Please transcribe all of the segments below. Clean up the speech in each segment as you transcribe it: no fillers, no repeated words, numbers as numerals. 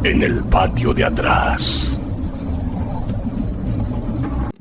en el patio de atrás.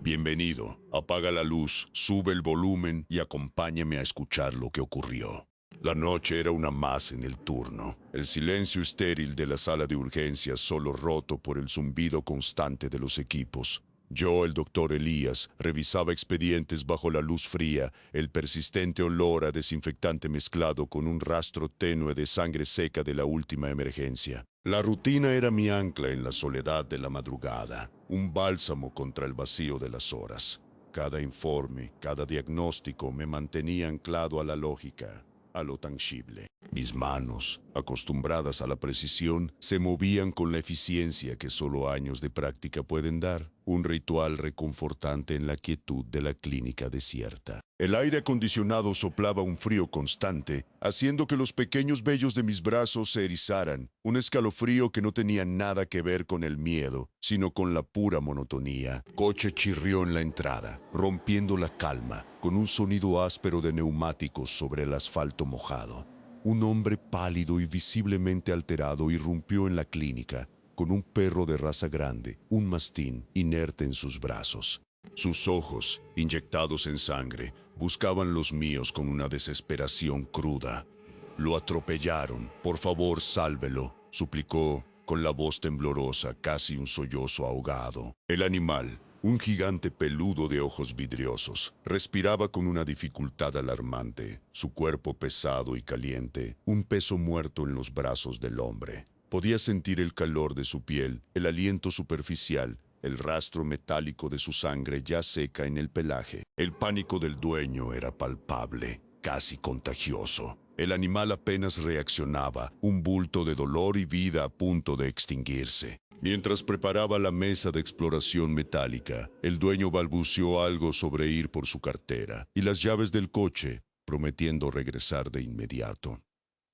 Bienvenido. Apaga la luz, sube el volumen y acompáñame a escuchar lo que ocurrió. La noche era una más en el turno. El silencio estéril de la sala de urgencias solo roto por el zumbido constante de los equipos. Yo, el doctor Elías, revisaba expedientes bajo la luz fría, el persistente olor a desinfectante mezclado con un rastro tenue de sangre seca de la última emergencia. La rutina era mi ancla en la soledad de la madrugada, un bálsamo contra el vacío de las horas. Cada informe, cada diagnóstico me mantenía anclado a la lógica, a lo tangible. Mis manos, acostumbradas a la precisión, se movían con la eficiencia que solo años de práctica pueden dar, un ritual reconfortante en la quietud de la clínica desierta. El aire acondicionado soplaba un frío constante, haciendo que los pequeños vellos de mis brazos se erizaran, un escalofrío que no tenía nada que ver con el miedo, sino con la pura monotonía. Coche chirrió en la entrada, rompiendo la calma, con un sonido áspero de neumáticos sobre el asfalto mojado. Un hombre pálido y visiblemente alterado irrumpió en la clínica, con un perro de raza grande, un mastín, inerte en sus brazos. Sus ojos, inyectados en sangre, buscaban los míos con una desesperación cruda. Lo atropellaron. Por favor, sálvelo, suplicó, con la voz temblorosa, casi un sollozo ahogado. El animal, un gigante peludo de ojos vidriosos, respiraba con una dificultad alarmante, su cuerpo pesado y caliente, un peso muerto en los brazos del hombre. Podía sentir el calor de su piel, el aliento superficial, el rastro metálico de su sangre ya seca en el pelaje. El pánico del dueño era palpable, casi contagioso. El animal apenas reaccionaba, un bulto de dolor y vida a punto de extinguirse. Mientras preparaba la mesa de exploración metálica, el dueño balbuceó algo sobre ir por su cartera y las llaves del coche, prometiendo regresar de inmediato.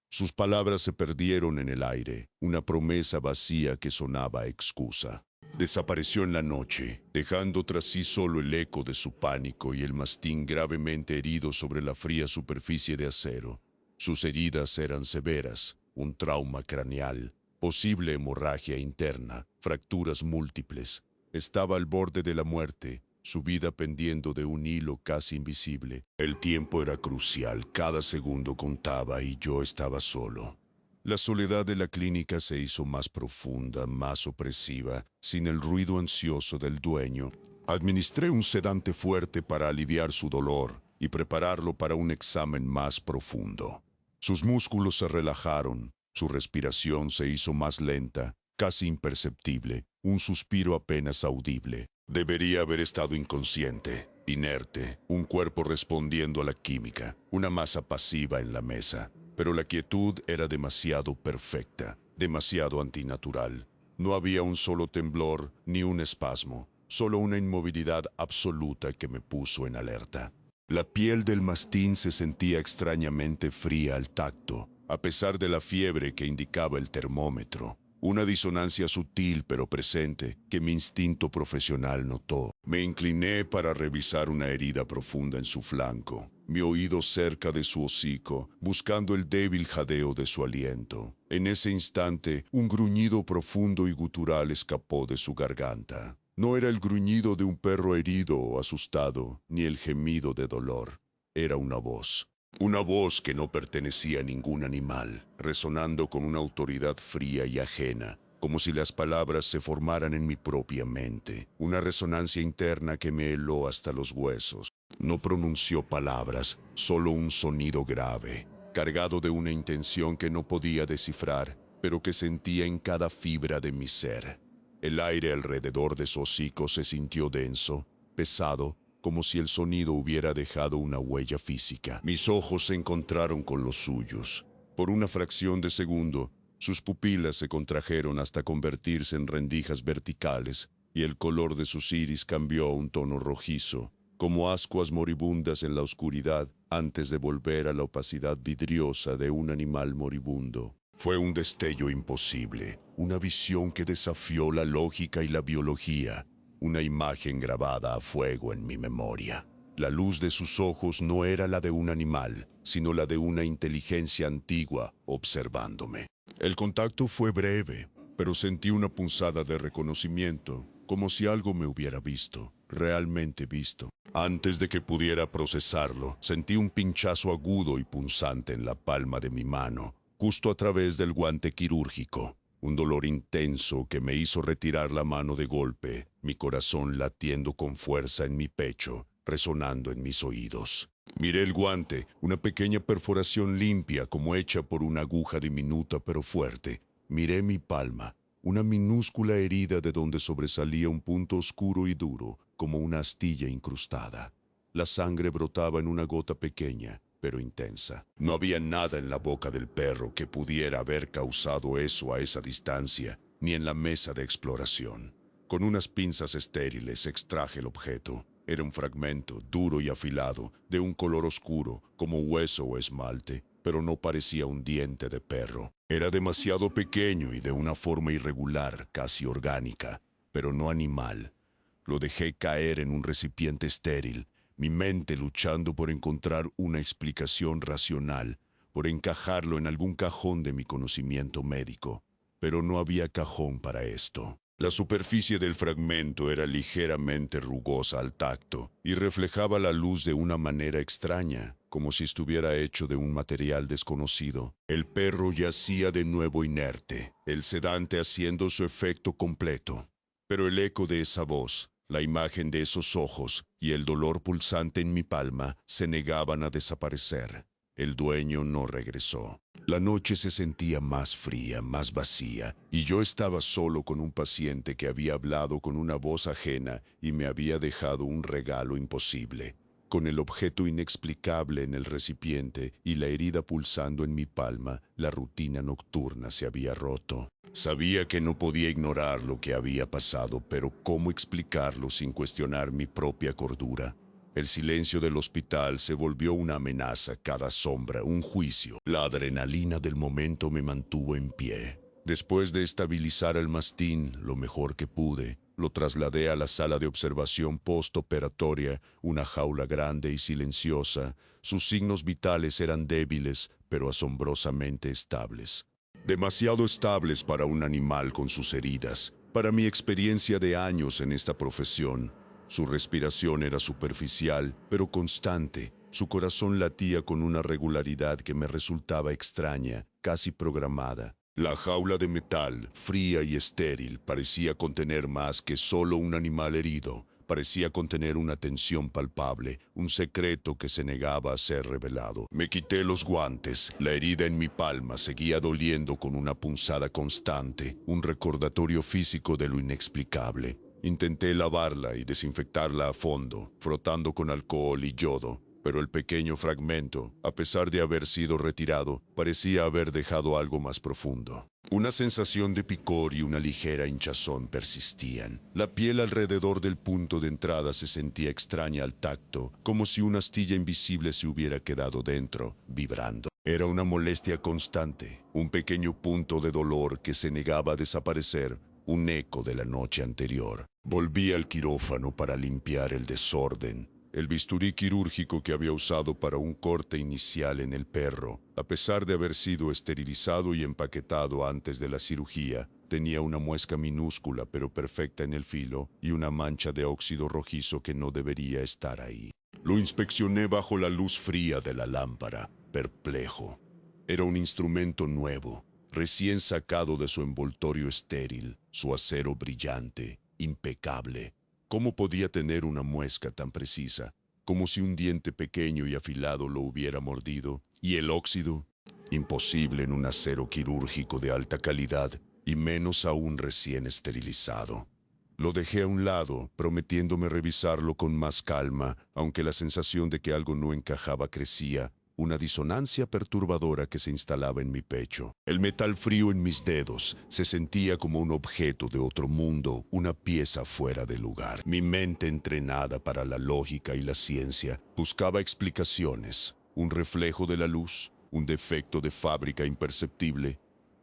Sus palabras se perdieron en el aire, una promesa vacía que sonaba a excusa. Desapareció en la noche, dejando tras sí solo el eco de su pánico y el mastín gravemente herido sobre la fría superficie de acero. Sus heridas eran severas, un trauma craneal, posible hemorragia interna, fracturas múltiples. Estaba al borde de la muerte, su vida pendiendo de un hilo casi invisible. El tiempo era crucial, cada segundo contaba y yo estaba solo. La soledad de la clínica se hizo más profunda, más opresiva, sin el ruido ansioso del dueño. Administré un sedante fuerte para aliviar su dolor y prepararlo para un examen más profundo. Sus músculos se relajaron, su respiración se hizo más lenta, casi imperceptible, un suspiro apenas audible. Debería haber estado inconsciente, inerte, un cuerpo respondiendo a la química, una masa pasiva en la mesa. Pero la quietud era demasiado perfecta, demasiado antinatural. No había un solo temblor ni un espasmo, solo una inmovilidad absoluta que me puso en alerta. La piel del mastín se sentía extrañamente fría al tacto, a pesar de la fiebre que indicaba el termómetro. Una disonancia sutil pero presente que mi instinto profesional notó. Me incliné para revisar una herida profunda en su flanco, mi oído cerca de su hocico, buscando el débil jadeo de su aliento. En ese instante, un gruñido profundo y gutural escapó de su garganta. No era el gruñido de un perro herido o asustado, ni el gemido de dolor. Era una voz. Una voz que no pertenecía a ningún animal, resonando con una autoridad fría y ajena, como si las palabras se formaran en mi propia mente. Una resonancia interna que me heló hasta los huesos. No pronunció palabras, solo un sonido grave, cargado de una intención que no podía descifrar, pero que sentía en cada fibra de mi ser. El aire alrededor de su hocico se sintió denso, pesado, como si el sonido hubiera dejado una huella física. Mis ojos se encontraron con los suyos. Por una fracción de segundo, sus pupilas se contrajeron hasta convertirse en rendijas verticales, y el color de sus iris cambió a un tono rojizo, como ascuas moribundas en la oscuridad antes de volver a la opacidad vidriosa de un animal moribundo. Fue un destello imposible, una visión que desafió la lógica y la biología, una imagen grabada a fuego en mi memoria. La luz de sus ojos no era la de un animal, sino la de una inteligencia antigua observándome. El contacto fue breve, pero sentí una punzada de reconocimiento, como si algo me hubiera visto, realmente visto. Antes de que pudiera procesarlo, sentí un pinchazo agudo y punzante en la palma de mi mano, justo a través del guante quirúrgico. Un dolor intenso que me hizo retirar la mano de golpe, mi corazón latiendo con fuerza en mi pecho, resonando en mis oídos. Miré el guante, una pequeña perforación limpia como hecha por una aguja diminuta pero fuerte. Miré mi palma, una minúscula herida de donde sobresalía un punto oscuro y duro, como una astilla incrustada. La sangre brotaba en una gota pequeña, pero intensa. No había nada en la boca del perro que pudiera haber causado eso a esa distancia, ni en la mesa de exploración. Con unas pinzas estériles extraje el objeto. Era un fragmento, duro y afilado, de un color oscuro, como hueso o esmalte, pero no parecía un diente de perro. Era demasiado pequeño y de una forma irregular, casi orgánica, pero no animal. Lo dejé caer en un recipiente estéril, mi mente luchando por encontrar una explicación racional, por encajarlo en algún cajón de mi conocimiento médico. Pero no había cajón para esto. La superficie del fragmento era ligeramente rugosa al tacto y reflejaba la luz de una manera extraña, como si estuviera hecho de un material desconocido. El perro yacía de nuevo inerte, el sedante haciendo su efecto completo. Pero el eco de esa voz, la imagen de esos ojos y el dolor pulsante en mi palma se negaban a desaparecer. El dueño no regresó. La noche se sentía más fría, más vacía, y yo estaba solo con un paciente que había hablado con una voz ajena y me había dejado un regalo imposible. Con el objeto inexplicable en el recipiente y la herida pulsando en mi palma, la rutina nocturna se había roto. Sabía que no podía ignorar lo que había pasado, pero ¿cómo explicarlo sin cuestionar mi propia cordura? El silencio del hospital se volvió una amenaza, cada sombra, un juicio. La adrenalina del momento me mantuvo en pie. Después de estabilizar al mastín lo mejor que pude, lo trasladé a la sala de observación postoperatoria, una jaula grande y silenciosa. Sus signos vitales eran débiles, pero asombrosamente estables. Demasiado estables para un animal con sus heridas. Para mi experiencia de años en esta profesión, su respiración era superficial, pero constante. Su corazón latía con una regularidad que me resultaba extraña, casi programada. La jaula de metal, fría y estéril, parecía contener más que solo un animal herido. Parecía contener una tensión palpable, un secreto que se negaba a ser revelado. Me quité los guantes. La herida en mi palma seguía doliendo con una punzada constante, un recordatorio físico de lo inexplicable. Intenté lavarla y desinfectarla a fondo, frotando con alcohol y yodo, pero el pequeño fragmento, a pesar de haber sido retirado, parecía haber dejado algo más profundo. Una sensación de picor y una ligera hinchazón persistían. La piel alrededor del punto de entrada se sentía extraña al tacto, como si una astilla invisible se hubiera quedado dentro, vibrando. Era una molestia constante, un pequeño punto de dolor que se negaba a desaparecer, un eco de la noche anterior. Volví al quirófano para limpiar el desorden. El bisturí quirúrgico que había usado para un corte inicial en el perro, a pesar de haber sido esterilizado y empaquetado antes de la cirugía, tenía una muesca minúscula pero perfecta en el filo y una mancha de óxido rojizo que no debería estar ahí. Lo inspeccioné bajo la luz fría de la lámpara, perplejo. Era un instrumento nuevo, recién sacado de su envoltorio estéril, su acero brillante, impecable. ¿Cómo podía tener una muesca tan precisa? Como si un diente pequeño y afilado lo hubiera mordido. ¿Y el óxido? Imposible en un acero quirúrgico de alta calidad, y menos aún recién esterilizado. Lo dejé a un lado, prometiéndome revisarlo con más calma, aunque la sensación de que algo no encajaba crecía, una disonancia perturbadora que se instalaba en mi pecho. El metal frío en mis dedos se sentía como un objeto de otro mundo, una pieza fuera de lugar. Mi mente, entrenada para la lógica y la ciencia, buscaba explicaciones, un reflejo de la luz, un defecto de fábrica imperceptible,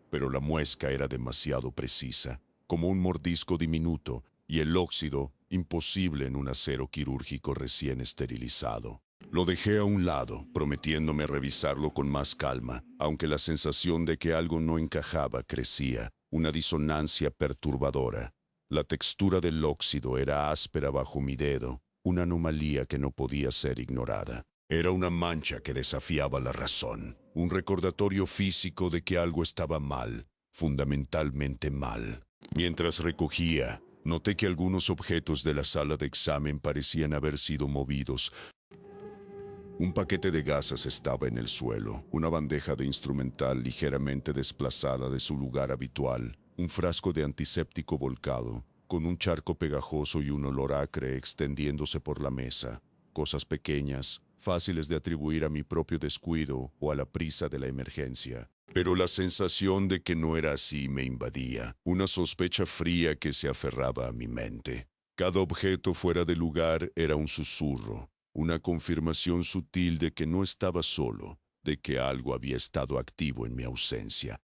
pero la muesca era demasiado precisa, como un mordisco diminuto, y el óxido imposible en un acero quirúrgico recién esterilizado. Lo dejé a un lado, prometiéndome revisarlo con más calma, aunque la sensación de que algo no encajaba crecía. una disonancia perturbadora. La textura del óxido era áspera bajo mi dedo, una anomalía que no podía ser ignorada. Era una mancha que desafiaba la razón, un recordatorio físico de que algo estaba mal, fundamentalmente mal. Mientras recogía, noté que algunos objetos de la sala de examen parecían haber sido movidos. Un paquete de gasas estaba en el suelo, una bandeja de instrumental ligeramente desplazada de su lugar habitual, un frasco de antiséptico volcado, con un charco pegajoso y un olor acre extendiéndose por la mesa. Cosas pequeñas, fáciles de atribuir a mi propio descuido o a la prisa de la emergencia. Pero la sensación de que no era así me invadía, una sospecha fría que se aferraba a mi mente. Cada objeto fuera de lugar era un susurro, una confirmación sutil de que no estaba solo, de que algo había estado activo en mi ausencia.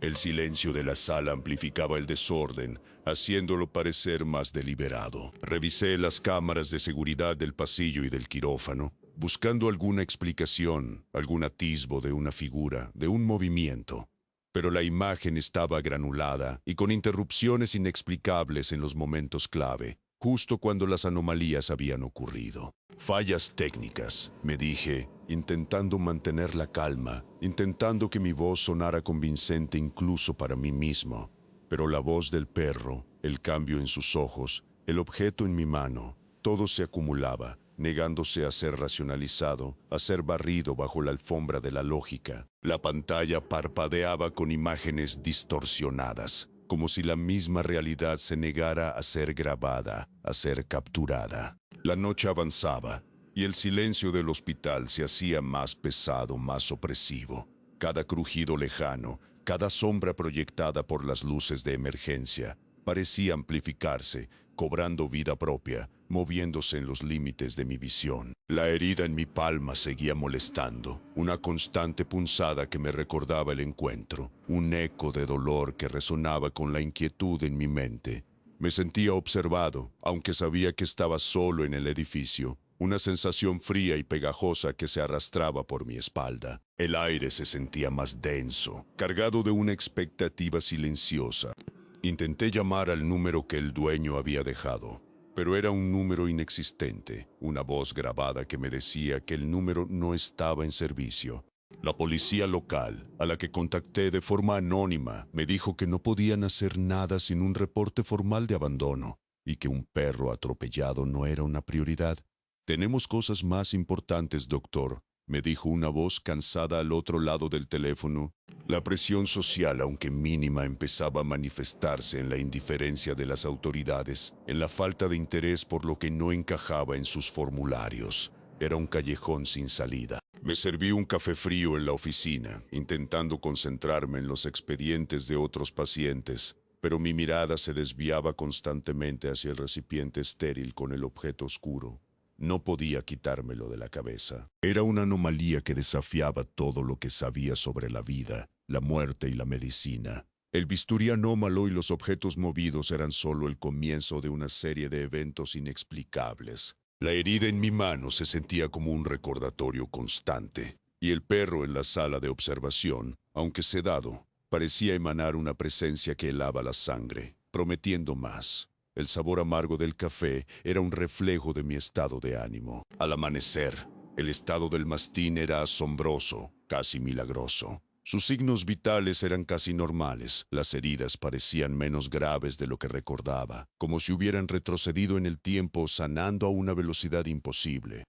El silencio de la sala amplificaba el desorden, haciéndolo parecer más deliberado. Revisé las cámaras de seguridad del pasillo y del quirófano, buscando alguna explicación, algún atisbo de una figura, de un movimiento. Pero la imagen estaba granulada y con interrupciones inexplicables en los momentos clave, justo cuando las anomalías habían ocurrido. Fallas técnicas, me dije, intentando mantener la calma, intentando que mi voz sonara convincente incluso para mí mismo. Pero la voz del perro, el cambio en sus ojos, el objeto en mi mano, todo se acumulaba, negándose a ser racionalizado, a ser barrido bajo la alfombra de la lógica. La pantalla parpadeaba con imágenes distorsionadas, como si la misma realidad se negara a ser grabada, a ser capturada. La noche avanzaba, y el silencio del hospital se hacía más pesado, más opresivo. Cada crujido lejano, cada sombra proyectada por las luces de emergencia, parecía amplificarse, cobrando vida propia, moviéndose en los límites de mi visión. La herida en mi palma seguía molestando, una constante punzada que me recordaba el encuentro, un eco de dolor que resonaba con la inquietud en mi mente. Me sentía observado, aunque sabía que estaba solo en el edificio, una sensación fría y pegajosa que se arrastraba por mi espalda. El aire se sentía más denso, cargado de una expectativa silenciosa. Intenté llamar al número que el dueño había dejado, pero era un número inexistente, una voz grabada que me decía que el número no estaba en servicio. La policía local, a la que contacté de forma anónima, me dijo que no podían hacer nada sin un reporte formal de abandono y que un perro atropellado no era una prioridad. «Tenemos cosas más importantes, doctor», me dijo una voz cansada al otro lado del teléfono. La presión social, aunque mínima, empezaba a manifestarse en la indiferencia de las autoridades, en la falta de interés por lo que no encajaba en sus formularios. Era un callejón sin salida. Me serví un café frío en la oficina, intentando concentrarme en los expedientes de otros pacientes, pero mi mirada se desviaba constantemente hacia el recipiente estéril con el objeto oscuro. No podía quitármelo de la cabeza. Era una anomalía que desafiaba todo lo que sabía sobre la vida, la muerte y la medicina. El bisturí anómalo y los objetos movidos eran solo el comienzo de una serie de eventos inexplicables. La herida en mi mano se sentía como un recordatorio constante, y el perro en la sala de observación, aunque sedado, parecía emanar una presencia que helaba la sangre, prometiendo más. El sabor amargo del café era un reflejo de mi estado de ánimo. Al amanecer, el estado del mastín era asombroso, casi milagroso. Sus signos vitales eran casi normales, las heridas parecían menos graves de lo que recordaba, como si hubieran retrocedido en el tiempo sanando a una velocidad imposible.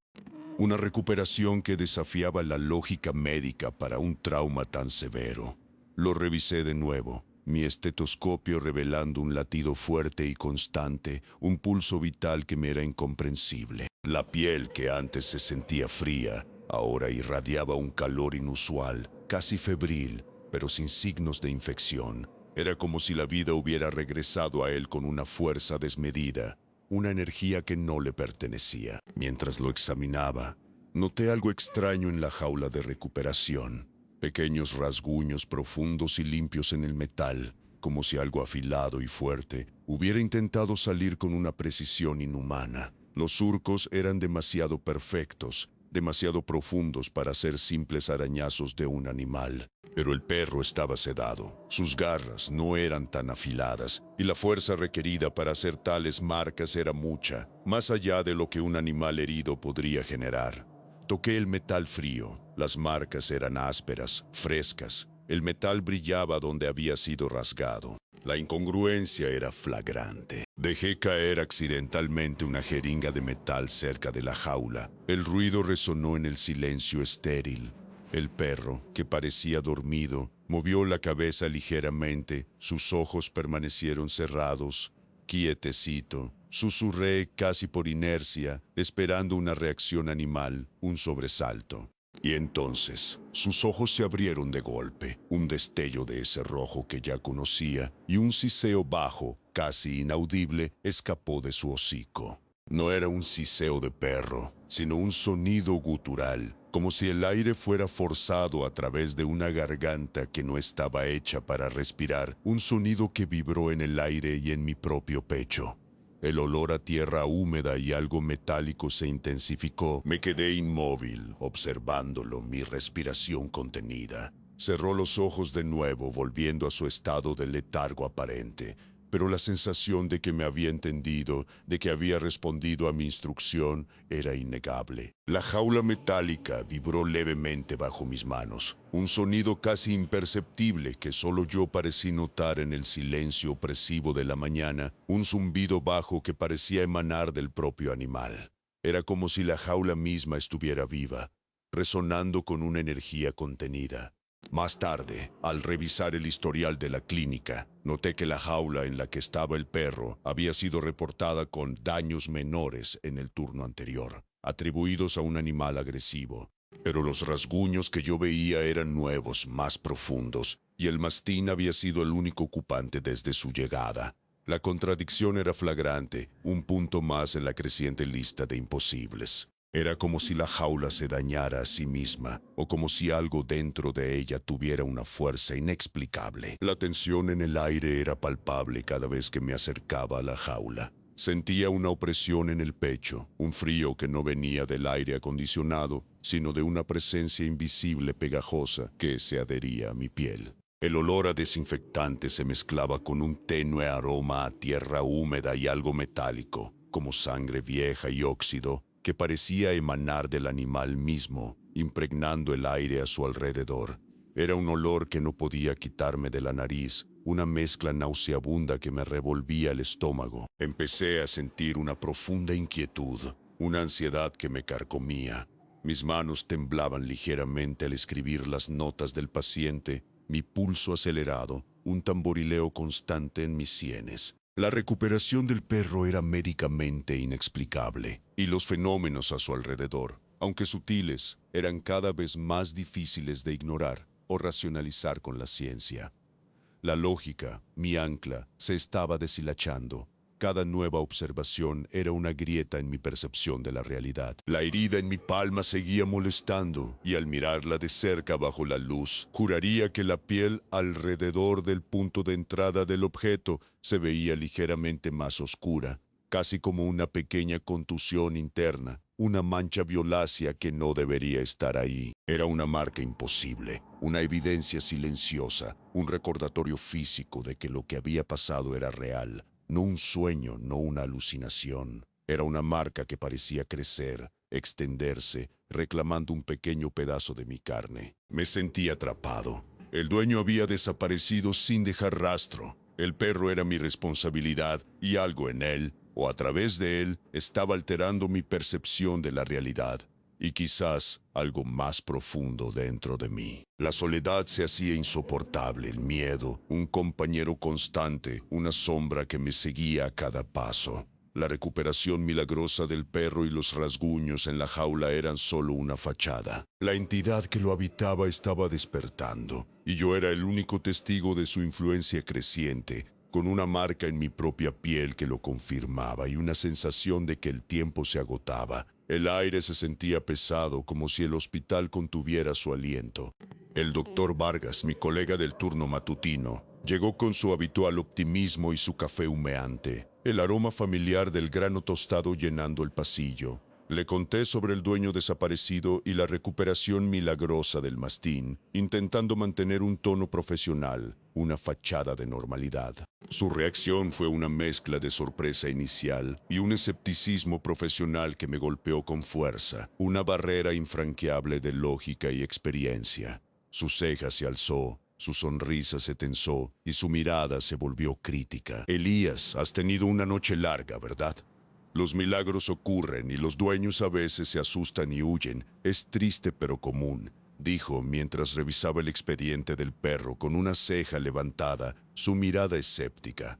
Una recuperación que desafiaba la lógica médica para un trauma tan severo. Lo revisé de nuevo, mi estetoscopio revelando un latido fuerte y constante, un pulso vital que me era incomprensible. La piel que antes se sentía fría, ahora irradiaba un calor inusual, casi febril, pero sin signos de infección. Era como si la vida hubiera regresado a él con una fuerza desmedida, una energía que no le pertenecía. Mientras lo examinaba, noté algo extraño en la jaula de recuperación. Pequeños rasguños profundos y limpios en el metal, como si algo afilado y fuerte hubiera intentado salir con una precisión inhumana. Los surcos eran demasiado perfectos, demasiado profundos para ser simples arañazos de un animal. Pero el perro estaba sedado, sus garras no eran tan afiladas y la fuerza requerida para hacer tales marcas era mucha, más allá de lo que un animal herido podría generar. Toqué el metal frío, las marcas eran ásperas, frescas, el metal brillaba donde había sido rasgado. La incongruencia era flagrante. Dejé caer accidentalmente una jeringa de metal cerca de la jaula. El ruido resonó en el silencio estéril. El perro, que parecía dormido, movió la cabeza ligeramente, sus ojos permanecieron cerrados. Quietecito, susurré casi por inercia, esperando una reacción animal, un sobresalto. Y entonces, sus ojos se abrieron de golpe, un destello de ese rojo que ya conocía, y un siseo bajo, casi inaudible, escapó de su hocico. No era un siseo de perro, sino un sonido gutural, como si el aire fuera forzado a través de una garganta que no estaba hecha para respirar, un sonido que vibró en el aire y en mi propio pecho. El olor a tierra húmeda y algo metálico se intensificó. Me quedé inmóvil, observándolo, mi respiración contenida. Cerró los ojos de nuevo, volviendo a su estado de letargo aparente. Pero la sensación de que me había entendido, de que había respondido a mi instrucción, era innegable. La jaula metálica vibró levemente bajo mis manos, un sonido casi imperceptible que solo yo parecí notar en el silencio opresivo de la mañana, un zumbido bajo que parecía emanar del propio animal. Era como si la jaula misma estuviera viva, resonando con una energía contenida. Más tarde, al revisar el historial de la clínica, noté que la jaula en la que estaba el perro había sido reportada con daños menores en el turno anterior, atribuidos a un animal agresivo. Pero los rasguños que yo veía eran nuevos, más profundos, y el mastín había sido el único ocupante desde su llegada. La contradicción era flagrante, un punto más en la creciente lista de imposibles. Era como si la jaula se dañara a sí misma, o como si algo dentro de ella tuviera una fuerza inexplicable. La tensión en el aire era palpable cada vez que me acercaba a la jaula. Sentía una opresión en el pecho, un frío que no venía del aire acondicionado, sino de una presencia invisible pegajosa que se adhería a mi piel. El olor a desinfectante se mezclaba con un tenue aroma a tierra húmeda y algo metálico, como sangre vieja y óxido, que parecía emanar del animal mismo, impregnando el aire a su alrededor. Era un olor que no podía quitarme de la nariz, una mezcla nauseabunda que me revolvía el estómago. Empecé a sentir una profunda inquietud, una ansiedad que me carcomía. Mis manos temblaban ligeramente al escribir las notas del paciente, mi pulso acelerado, un tamborileo constante en mis sienes. La recuperación del perro era médicamente inexplicable, y los fenómenos a su alrededor, aunque sutiles, eran cada vez más difíciles de ignorar o racionalizar con la ciencia. La lógica, mi ancla, se estaba deshilachando. Cada nueva observación era una grieta en mi percepción de la realidad. La herida en mi palma seguía molestando, y al mirarla de cerca bajo la luz, juraría que la piel alrededor del punto de entrada del objeto se veía ligeramente más oscura, casi como una pequeña contusión interna, una mancha violácea que no debería estar ahí. Era una marca imposible, una evidencia silenciosa, un recordatorio físico de que lo que había pasado era real. No un sueño, no una alucinación. Era una marca que parecía crecer, extenderse, reclamando un pequeño pedazo de mi carne. Me sentí atrapado. El dueño había desaparecido sin dejar rastro. El perro era mi responsabilidad y algo en él, o a través de él, estaba alterando mi percepción de la realidad. Y quizás algo más profundo dentro de mí. La soledad se hacía insoportable, el miedo, un compañero constante, una sombra que me seguía a cada paso. La recuperación milagrosa del perro y los rasguños en la jaula eran solo una fachada. La entidad que lo habitaba estaba despertando, y yo era el único testigo de su influencia creciente, con una marca en mi propia piel que lo confirmaba y una sensación de que el tiempo se agotaba. El aire se sentía pesado, como si el hospital contuviera su aliento. El doctor Vargas, mi colega del turno matutino, llegó con su habitual optimismo y su café humeante, el aroma familiar del grano tostado llenando el pasillo. Le conté sobre el dueño desaparecido y la recuperación milagrosa del mastín, intentando mantener un tono profesional, una fachada de normalidad. Su reacción fue una mezcla de sorpresa inicial y un escepticismo profesional que me golpeó con fuerza, una barrera infranqueable de lógica y experiencia. Su ceja se alzó, su sonrisa se tensó y su mirada se volvió crítica. Elías, has tenido una noche larga, ¿verdad? Los milagros ocurren y los dueños a veces se asustan y huyen. Es triste pero común, dijo mientras revisaba el expediente del perro con una ceja levantada, su mirada escéptica.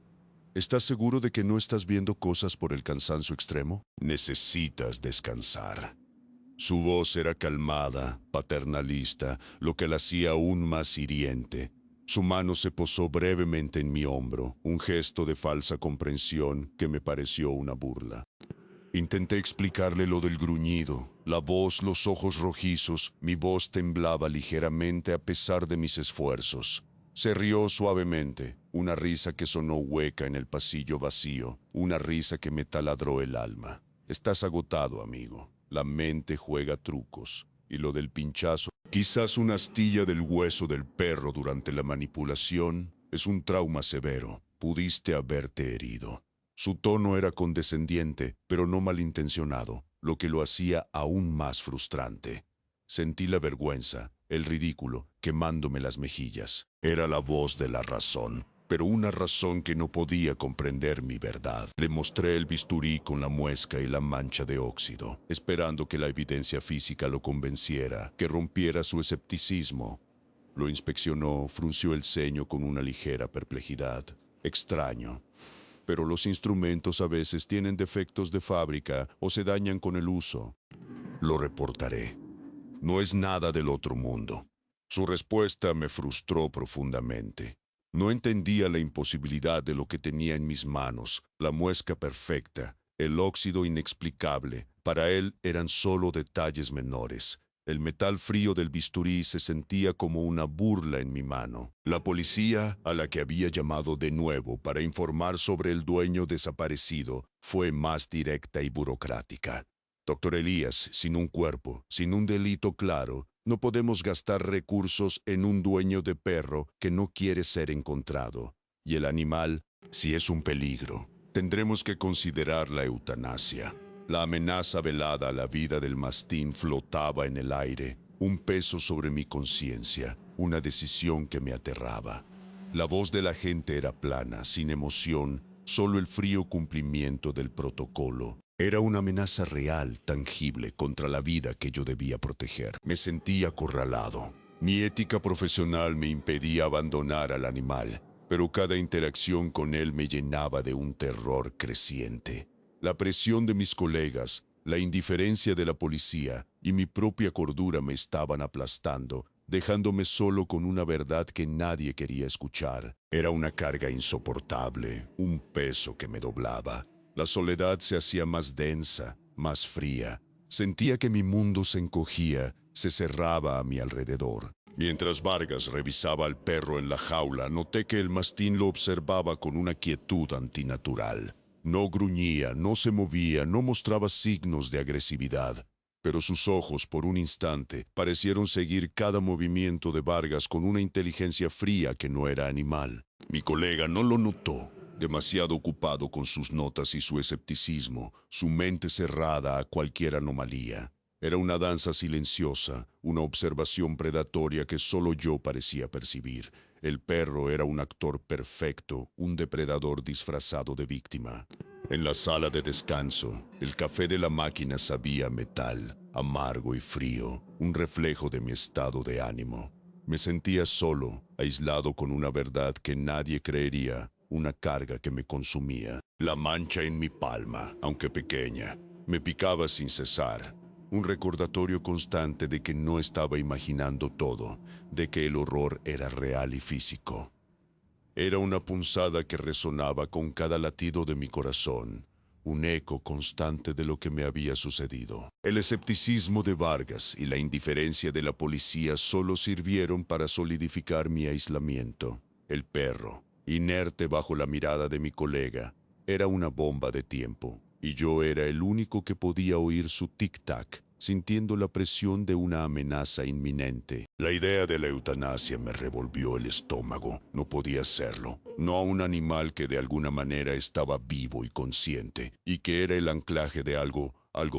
¿Estás seguro de que no estás viendo cosas por el cansancio extremo? Necesitas descansar. Su voz era calmada, paternalista, lo que la hacía aún más hiriente. Su mano se posó brevemente en mi hombro, un gesto de falsa comprensión que me pareció una burla. Intenté explicarle lo del gruñido, la voz, los ojos rojizos, mi voz temblaba ligeramente a pesar de mis esfuerzos. Se rió suavemente, una risa que sonó hueca en el pasillo vacío, una risa que me taladró el alma. Estás agotado, amigo. La mente juega trucos. Y lo del pinchazo, quizás una astilla del hueso del perro durante la manipulación, es un trauma severo. Pudiste haberte herido. Su tono era condescendiente, pero no malintencionado, lo que lo hacía aún más frustrante. Sentí la vergüenza, el ridículo, quemándome las mejillas. Era la voz de la razón, pero una razón que no podía comprender mi verdad. Le mostré el bisturí con la muesca y la mancha de óxido, esperando que la evidencia física lo convenciera, que rompiera su escepticismo. Lo inspeccionó, frunció el ceño con una ligera perplejidad. Extraño. Pero los instrumentos a veces tienen defectos de fábrica o se dañan con el uso. Lo reportaré. No es nada del otro mundo. Su respuesta me frustró profundamente. No entendía la imposibilidad de lo que tenía en mis manos, la muesca perfecta, el óxido inexplicable. Para él eran solo detalles menores. El metal frío del bisturí se sentía como una burla en mi mano. La policía, a la que había llamado de nuevo para informar sobre el dueño desaparecido, fue más directa y burocrática. Doctor Elías, sin un cuerpo, sin un delito claro, no podemos gastar recursos en un dueño de perro que no quiere ser encontrado. Y el animal, si es un peligro, tendremos que considerar la eutanasia. La amenaza velada a la vida del mastín flotaba en el aire, un peso sobre mi conciencia, una decisión que me aterraba. La voz de la gente era plana, sin emoción, solo el frío cumplimiento del protocolo. Era una amenaza real, tangible, contra la vida que yo debía proteger. Me sentía acorralado. Mi ética profesional me impedía abandonar al animal, pero cada interacción con él me llenaba de un terror creciente. La presión de mis colegas, la indiferencia de la policía y mi propia cordura me estaban aplastando, dejándome solo con una verdad que nadie quería escuchar. Era una carga insoportable, un peso que me doblaba. La soledad se hacía más densa, más fría. Sentía que mi mundo se encogía, se cerraba a mi alrededor. Mientras Vargas revisaba al perro en la jaula, noté que el mastín lo observaba con una quietud antinatural. No gruñía, no se movía, no mostraba signos de agresividad, pero sus ojos, por un instante, parecieron seguir cada movimiento de Vargas con una inteligencia fría que no era animal. Mi colega no lo notó, demasiado ocupado con sus notas y su escepticismo, su mente cerrada a cualquier anomalía. Era una danza silenciosa, una observación predatoria que solo yo parecía percibir. El perro era un actor perfecto, un depredador disfrazado de víctima. En la sala de descanso, el café de la máquina sabía a metal, amargo y frío, un reflejo de mi estado de ánimo. Me sentía solo, aislado con una verdad que nadie creería, una carga que me consumía. La mancha en mi palma, aunque pequeña, me picaba sin cesar. Un recordatorio constante de que no estaba imaginando todo, de que el horror era real y físico. Era una punzada que resonaba con cada latido de mi corazón, un eco constante de lo que me había sucedido. El escepticismo de Vargas y la indiferencia de la policía solo sirvieron para solidificar mi aislamiento. El perro, inerte bajo la mirada de mi colega, era una bomba de tiempo. y yo era el único que podía oír su tic-tac, sintiendo la presión de una amenaza inminente. La idea de la eutanasia me revolvió el estómago. No podía hacerlo. No a un animal que de alguna manera estaba vivo y consciente, y que era el anclaje de algo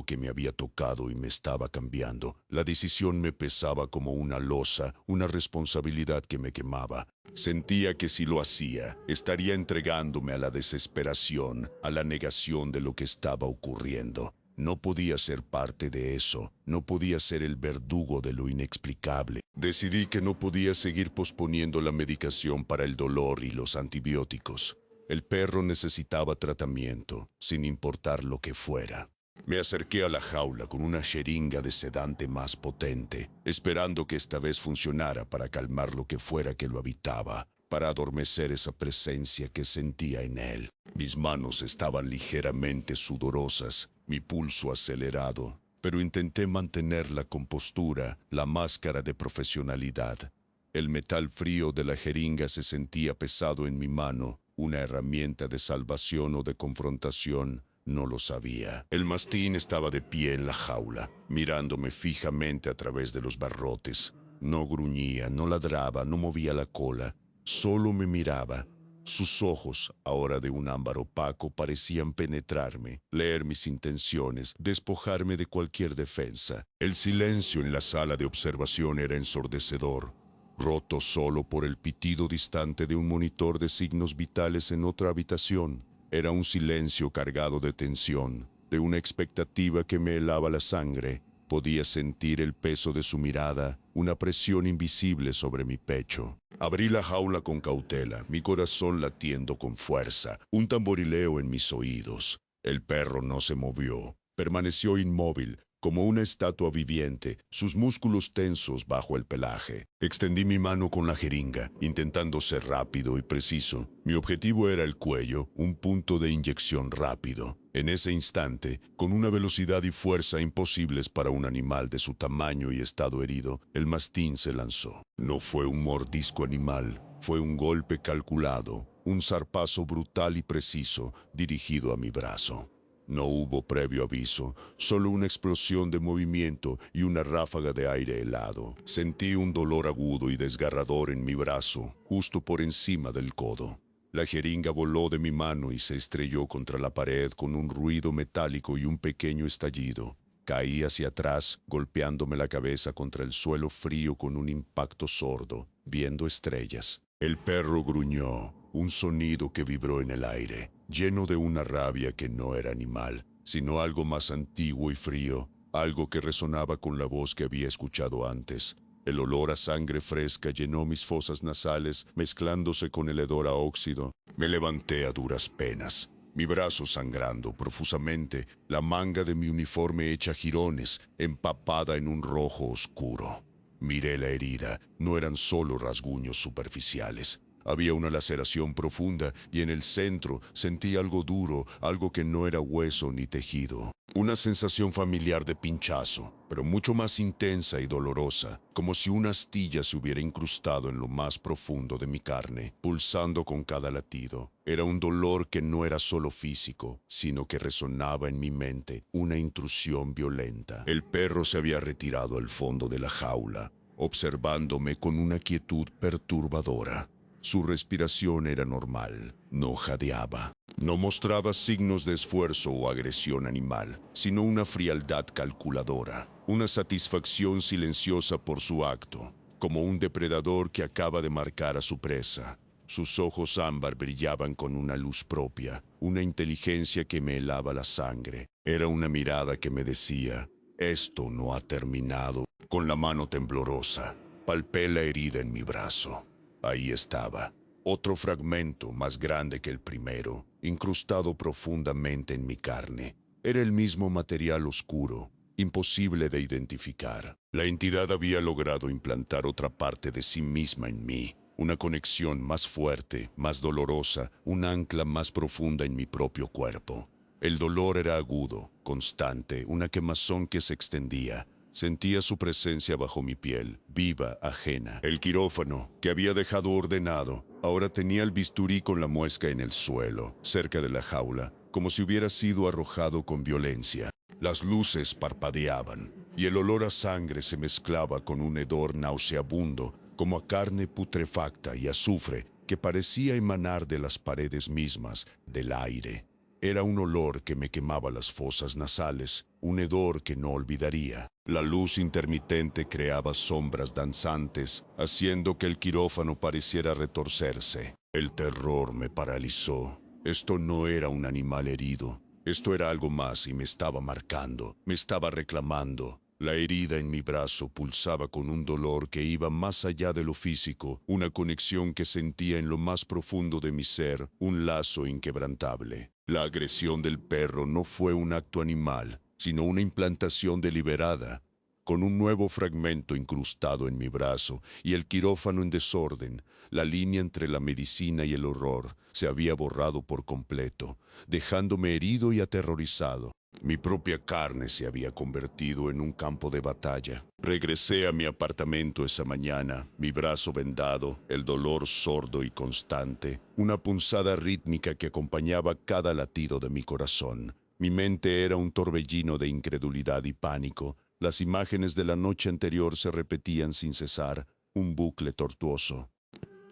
que me había tocado y me estaba cambiando. La decisión me pesaba como una losa, una responsabilidad que me quemaba. Sentía que si lo hacía, estaría entregándome a la desesperación, a la negación de lo que estaba ocurriendo. No podía ser parte de eso, no podía ser el verdugo de lo inexplicable. Decidí que no podía seguir posponiendo la medicación para el dolor y los antibióticos. El perro necesitaba tratamiento, sin importar lo que fuera. Me acerqué a la jaula con una jeringa de sedante más potente, esperando que esta vez funcionara para calmar lo que fuera que lo habitaba, para adormecer esa presencia que sentía en él. Mis manos estaban ligeramente sudorosas, mi pulso acelerado, pero intenté mantener la compostura, la máscara de profesionalidad. El metal frío de la jeringa se sentía pesado en mi mano, una herramienta de salvación o de confrontación. No lo sabía. El mastín estaba de pie en la jaula, mirándome fijamente a través de los barrotes. No gruñía, no ladraba, no movía la cola. Solo me miraba. Sus ojos, ahora de un ámbar opaco, parecían penetrarme, leer mis intenciones, despojarme de cualquier defensa. El silencio en la sala de observación era ensordecedor, roto solo por el pitido distante de un monitor de signos vitales en otra habitación. Era un silencio cargado de tensión, de una expectativa que me helaba la sangre. Podía sentir el peso de su mirada, una presión invisible sobre mi pecho. Abrí la jaula con cautela, mi corazón latiendo con fuerza, un tamborileo en mis oídos. El perro no se movió, permaneció inmóvil, como una estatua viviente, sus músculos tensos bajo el pelaje. Extendí mi mano con la jeringa, intentando ser rápido y preciso. Mi objetivo era el cuello, un punto de inyección rápido. En ese instante, con una velocidad y fuerza imposibles para un animal de su tamaño y estado herido, el mastín se lanzó. No fue un mordisco animal, fue un golpe calculado, un zarpazo brutal y preciso dirigido a mi brazo. No hubo previo aviso, solo una explosión de movimiento y una ráfaga de aire helado. Sentí un dolor agudo y desgarrador en mi brazo, justo por encima del codo. La jeringa voló de mi mano y se estrelló contra la pared con un ruido metálico y un pequeño estallido. Caí hacia atrás, golpeándome la cabeza contra el suelo frío con un impacto sordo, viendo estrellas. El perro gruñó, un sonido que vibró en el aire, lleno de una rabia que no era animal, sino algo más antiguo y frío, algo que resonaba con la voz que había escuchado antes. El olor a sangre fresca llenó mis fosas nasales, mezclándose con el hedor a óxido. Me levanté a duras penas, mi brazo sangrando profusamente, la manga de mi uniforme hecha jirones, empapada en un rojo oscuro. Miré la herida, no eran solo rasguños superficiales. Había una laceración profunda y en el centro sentí algo duro, algo que no era hueso ni tejido. Una sensación familiar de pinchazo, pero mucho más intensa y dolorosa, como si una astilla se hubiera incrustado en lo más profundo de mi carne, pulsando con cada latido. Era un dolor que no era solo físico, sino que resonaba en mi mente, una intrusión violenta. El perro se había retirado al fondo de la jaula, observándome con una quietud perturbadora. Su respiración era normal, no jadeaba. No mostraba signos de esfuerzo o agresión animal, sino una frialdad calculadora, una satisfacción silenciosa por su acto, como un depredador que acaba de marcar a su presa. Sus ojos ámbar brillaban con una luz propia, una inteligencia que me helaba la sangre. Era una mirada que me decía, esto no ha terminado. Con la mano temblorosa, palpé la herida en mi brazo. Ahí estaba, otro fragmento más grande que el primero, incrustado profundamente en mi carne. Era el mismo material oscuro, imposible de identificar. La entidad había logrado implantar otra parte de sí misma en mí, una conexión más fuerte, más dolorosa, un ancla más profunda en mi propio cuerpo. El dolor era agudo, constante, una quemazón que se extendía. Sentía su presencia bajo mi piel, viva, ajena. El quirófano, que había dejado ordenado, ahora tenía el bisturí con la muesca en el suelo, cerca de la jaula. como si hubiera sido arrojado con violencia. Las luces parpadeaban, y el olor a sangre se mezclaba con un hedor nauseabundo, como a carne putrefacta y azufre que parecía emanar de las paredes mismas, del aire. Era un olor que me quemaba las fosas nasales, un hedor que no olvidaría. La luz intermitente creaba sombras danzantes, haciendo que el quirófano pareciera retorcerse. El terror me paralizó. Esto no era un animal herido. Esto era algo más y me estaba marcando, me estaba reclamando. La herida en mi brazo pulsaba con un dolor que iba más allá de lo físico, una conexión que sentía en lo más profundo de mi ser, un lazo inquebrantable. La agresión del perro no fue un acto animal, sino una implantación deliberada, con un nuevo fragmento incrustado en mi brazo y el quirófano en desorden. La línea entre la medicina y el horror se había borrado por completo, dejándome herido y aterrorizado. Mi propia carne se había convertido en un campo de batalla. Regresé a mi apartamento esa mañana, mi brazo vendado, el dolor sordo y constante, una punzada rítmica que acompañaba cada latido de mi corazón. Mi mente era un torbellino de incredulidad y pánico. Las imágenes de la noche anterior se repetían sin cesar, un bucle tortuoso.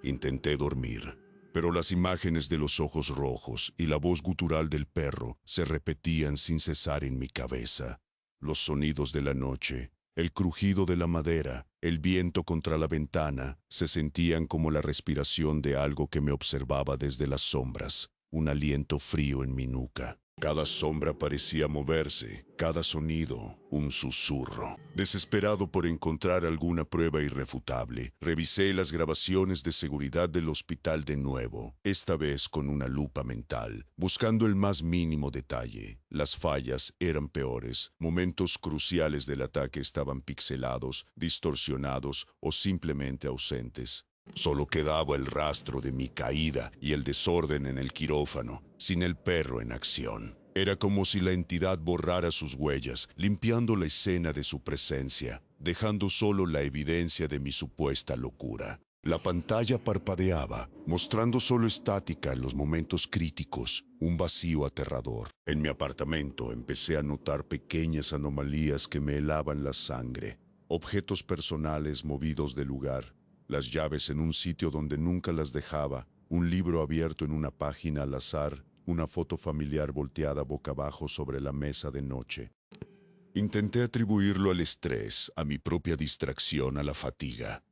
Intenté dormir, pero las imágenes de los ojos rojos y la voz gutural del perro se repetían sin cesar en mi cabeza. Los sonidos de la noche, el crujido de la madera, el viento contra la ventana, se sentían como la respiración de algo que me observaba desde las sombras, un aliento frío en mi nuca. Cada sombra parecía moverse, cada sonido un susurro. Desesperado por encontrar alguna prueba irrefutable, revisé las grabaciones de seguridad del hospital de nuevo, esta vez con una lupa mental, buscando el más mínimo detalle. Las fallas eran peores, momentos cruciales del ataque estaban pixelados, distorsionados o simplemente ausentes. Solo quedaba el rastro de mi caída y el desorden en el quirófano, sin el perro en acción. Era como si la entidad borrara sus huellas, limpiando la escena de su presencia, dejando solo la evidencia de mi supuesta locura. La pantalla parpadeaba, mostrando solo estática en los momentos críticos, un vacío aterrador. En mi apartamento empecé a notar pequeñas anomalías que me helaban la sangre, objetos personales movidos de lugar, las llaves en un sitio donde nunca las dejaba, un libro abierto en una página al azar, una foto familiar volteada boca abajo sobre la mesa de noche. Intenté atribuirlo al estrés, a mi propia distracción, a la fatiga,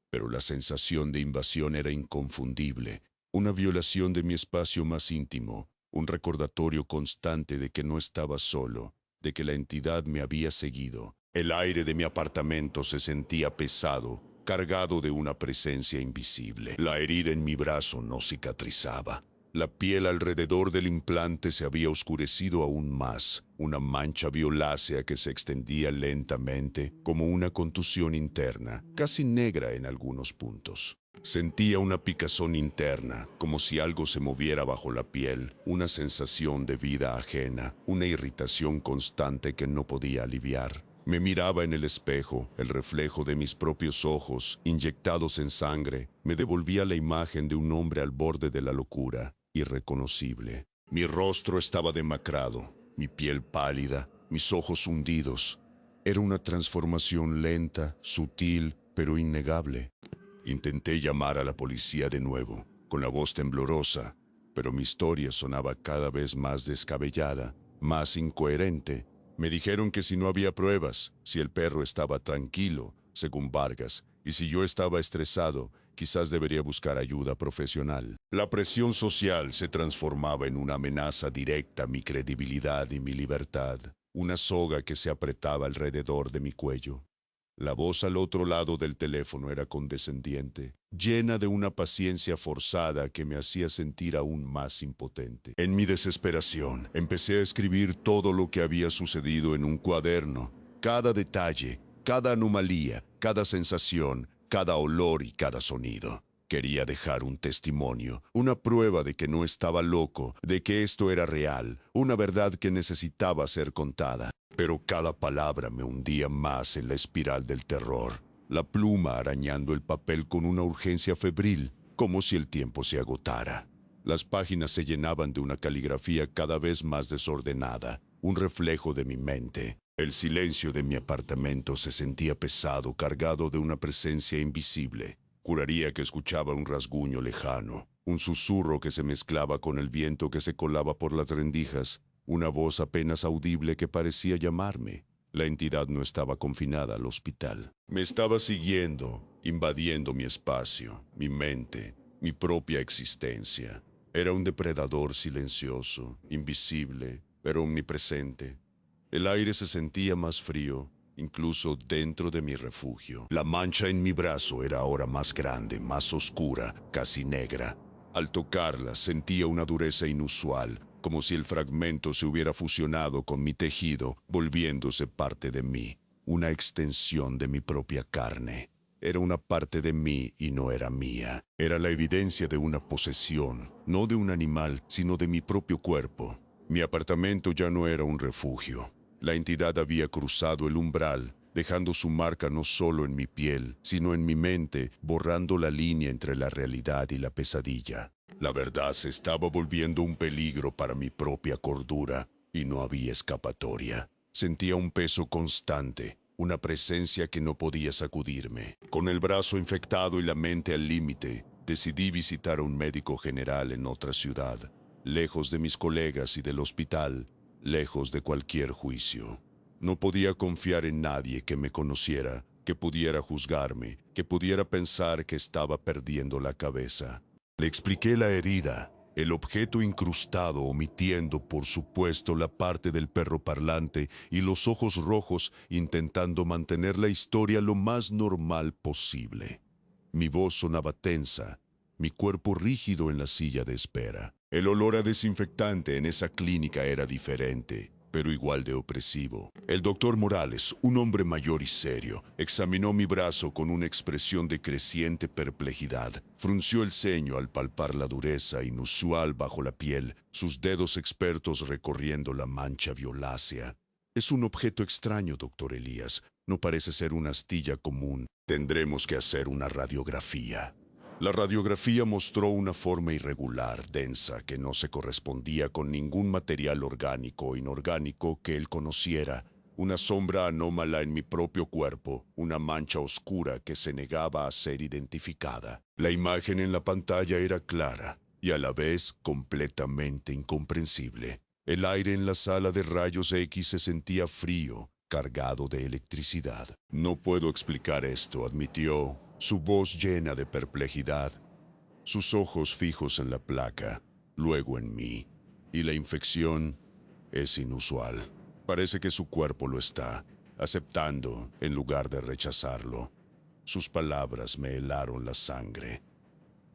pero la sensación de invasión era inconfundible, una violación de mi espacio más íntimo, un recordatorio constante de que no estaba solo, de que la entidad me había seguido. El aire de mi apartamento se sentía pesado, cargado de una presencia invisible. La herida en mi brazo no cicatrizaba. La piel alrededor del implante se había oscurecido aún más, una mancha violácea que se extendía lentamente como una contusión interna, casi negra en algunos puntos. Sentía una picazón interna, como si algo se moviera bajo la piel, una sensación de vida ajena, una irritación constante que no podía aliviar. Me miraba en el espejo, el reflejo de mis propios ojos, inyectados en sangre, me devolvía la imagen de un hombre al borde de la locura, irreconocible. Mi rostro estaba demacrado, mi piel pálida, mis ojos hundidos. Era una transformación lenta, sutil, pero innegable. Intenté llamar a la policía de nuevo, con la voz temblorosa, pero mi historia sonaba cada vez más descabellada, más incoherente. Me dijeron que si no había pruebas, si el perro estaba tranquilo, según Vargas, y si yo estaba estresado, quizás debería buscar ayuda profesional. La presión social se transformaba en una amenaza directa a mi credibilidad y mi libertad, una soga que se apretaba alrededor de mi cuello. La voz al otro lado del teléfono era condescendiente, llena de una paciencia forzada que me hacía sentir aún más impotente. En mi desesperación, empecé a escribir todo lo que había sucedido en un cuaderno, cada detalle, cada anomalía, cada sensación, cada olor y cada sonido. Quería dejar un testimonio, una prueba de que no estaba loco, de que esto era real, una verdad que necesitaba ser contada. Pero cada palabra me hundía más en la espiral del terror, la pluma arañando el papel con una urgencia febril, como si el tiempo se agotara. Las páginas se llenaban de una caligrafía cada vez más desordenada, un reflejo de mi mente. El silencio de mi apartamento se sentía pesado, cargado de una presencia invisible. Juraría que escuchaba un rasguño lejano, un susurro que se mezclaba con el viento que se colaba por las rendijas, una voz apenas audible que parecía llamarme. La entidad no estaba confinada al hospital. Me estaba siguiendo, invadiendo mi espacio, mi mente, mi propia existencia. Era un depredador silencioso, invisible, pero omnipresente. El aire se sentía más frío, incluso dentro de mi refugio. La mancha en mi brazo era ahora más grande, más oscura, casi negra. Al tocarla sentía una dureza inusual, como si el fragmento se hubiera fusionado con mi tejido, volviéndose parte de mí, una extensión de mi propia carne. Era una parte de mí y no era mía. Era la evidencia de una posesión, no de un animal, sino de mi propio cuerpo. Mi apartamento ya no era un refugio. La entidad había cruzado el umbral, dejando su marca no solo en mi piel, sino en mi mente, borrando la línea entre la realidad y la pesadilla. La verdad se estaba volviendo un peligro para mi propia cordura, y no había escapatoria. Sentía un peso constante, una presencia que no podía sacudirme. Con el brazo infectado y la mente al límite, decidí visitar a un médico general en otra ciudad, lejos de mis colegas y del hospital, lejos de cualquier juicio. No podía confiar en nadie que me conociera, que pudiera juzgarme, que pudiera pensar que estaba perdiendo la cabeza. Le expliqué la herida, el objeto incrustado omitiendo por supuesto la parte del perro parlante y los ojos rojos intentando mantener la historia lo más normal posible. Mi voz sonaba tensa, mi cuerpo rígido en la silla de espera. El olor a desinfectante en esa clínica era diferente, pero igual de opresivo. El doctor Morales, un hombre mayor y serio, examinó mi brazo con una expresión de creciente perplejidad. Frunció el ceño al palpar la dureza inusual bajo la piel, sus dedos expertos recorriendo la mancha violácea. Es un objeto extraño, doctor Elías. No parece ser una astilla común. Tendremos que hacer una radiografía. La radiografía mostró una forma irregular, densa, que no se correspondía con ningún material orgánico o inorgánico que él conociera. Una sombra anómala en mi propio cuerpo, una mancha oscura que se negaba a ser identificada. La imagen en la pantalla era clara y a la vez completamente incomprensible. El aire en la sala de rayos X se sentía frío, cargado de electricidad. No puedo explicar esto, admitió, su voz llena de perplejidad, sus ojos fijos en la placa, luego en mí. Y la infección es inusual. Parece que su cuerpo lo está, aceptando en lugar de rechazarlo. Sus palabras me helaron la sangre.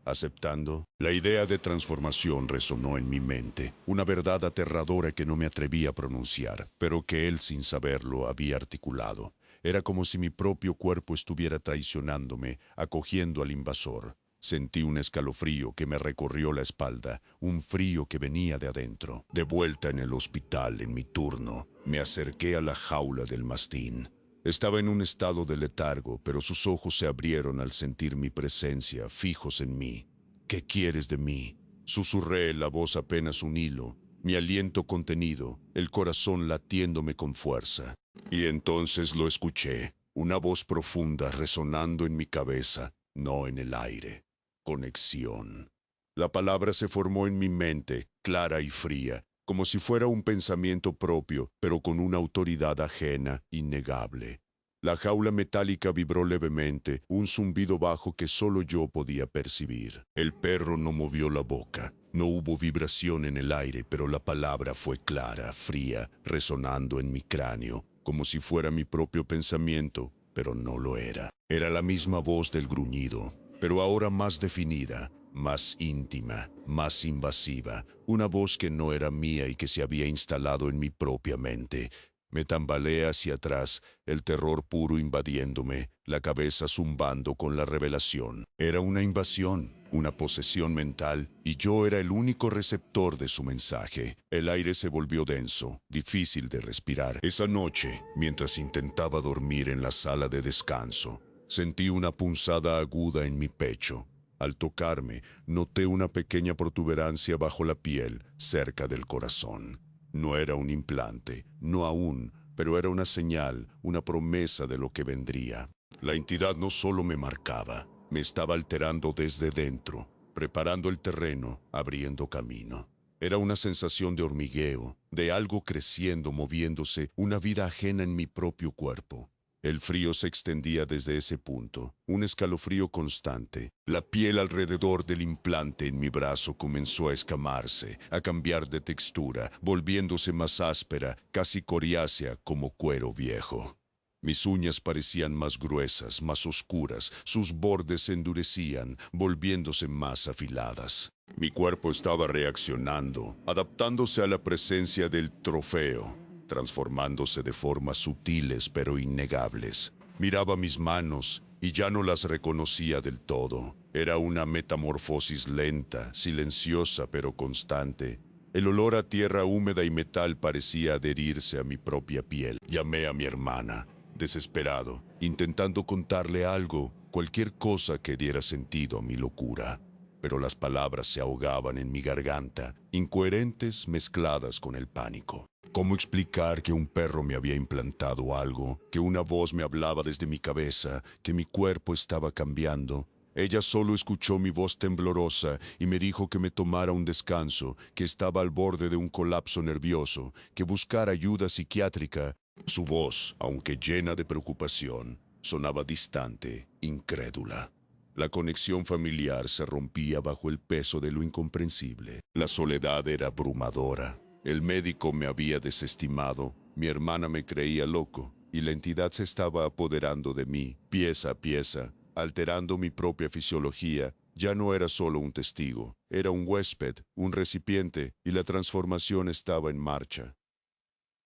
Aceptando, la idea de transformación resonó en mi mente, una verdad aterradora que no me atreví a pronunciar, pero que él sin saberlo había articulado. Era como si mi propio cuerpo estuviera traicionándome, acogiendo al invasor. Sentí un escalofrío que me recorrió la espalda, un frío que venía de adentro. De vuelta en el hospital, en mi turno, me acerqué a la jaula del mastín. Estaba en un estado de letargo, pero sus ojos se abrieron al sentir mi presencia, fijos en mí. ¿Qué quieres de mí? Susurré, la voz apenas un hilo, mi aliento contenido, el corazón latiéndome con fuerza. Y entonces lo escuché, una voz profunda resonando en mi cabeza, no en el aire. Conexión. La palabra se formó en mi mente, clara y fría, como si fuera un pensamiento propio, pero con una autoridad ajena, innegable. La jaula metálica vibró levemente, un zumbido bajo que solo yo podía percibir. El perro no movió la boca. No hubo vibración en el aire, pero la palabra fue clara, fría, resonando en mi cráneo, como si fuera mi propio pensamiento, pero no lo era. Era la misma voz del gruñido, pero ahora más definida, más íntima, más invasiva, una voz que no era mía y que se había instalado en mi propia mente. Me tambaleé hacia atrás, el terror puro invadiéndome, la cabeza zumbando con la revelación. Era una invasión, una posesión mental, y yo era el único receptor de su mensaje. El aire se volvió denso, difícil de respirar. Esa noche, mientras intentaba dormir en la sala de descanso, sentí una punzada aguda en mi pecho. Al tocarme, noté una pequeña protuberancia bajo la piel, cerca del corazón. No era un implante, no aún, pero era una señal, una promesa de lo que vendría. La entidad no solo me marcaba, me estaba alterando desde dentro, preparando el terreno, abriendo camino. Era una sensación de hormigueo, de algo creciendo, moviéndose, una vida ajena en mi propio cuerpo. El frío se extendía desde ese punto, un escalofrío constante. La piel alrededor del implante en mi brazo comenzó a escamarse, a cambiar de textura, volviéndose más áspera, casi coriácea como cuero viejo. Mis uñas parecían más gruesas, más oscuras, sus bordes se endurecían, volviéndose más afiladas. Mi cuerpo estaba reaccionando, adaptándose a la presencia del trofeo, transformándose de formas sutiles pero innegables. Miraba mis manos y ya no las reconocía del todo. Era una metamorfosis lenta, silenciosa pero constante. El olor a tierra húmeda y metal parecía adherirse a mi propia piel. Llamé a mi hermana, desesperado, intentando contarle algo, cualquier cosa que diera sentido a mi locura. Pero las palabras se ahogaban en mi garganta, incoherentes mezcladas con el pánico. ¿Cómo explicar que un perro me había implantado algo, que una voz me hablaba desde mi cabeza, que mi cuerpo estaba cambiando? Ella solo escuchó mi voz temblorosa y me dijo que me tomara un descanso, que estaba al borde de un colapso nervioso, que buscara ayuda psiquiátrica. Su voz, aunque llena de preocupación, sonaba distante, incrédula. La conexión familiar se rompía bajo el peso de lo incomprensible. La soledad era abrumadora. El médico me había desestimado, mi hermana me creía loco, y la entidad se estaba apoderando de mí, pieza a pieza, alterando mi propia fisiología. Ya no era solo un testigo, era un huésped, un recipiente, y la transformación estaba en marcha.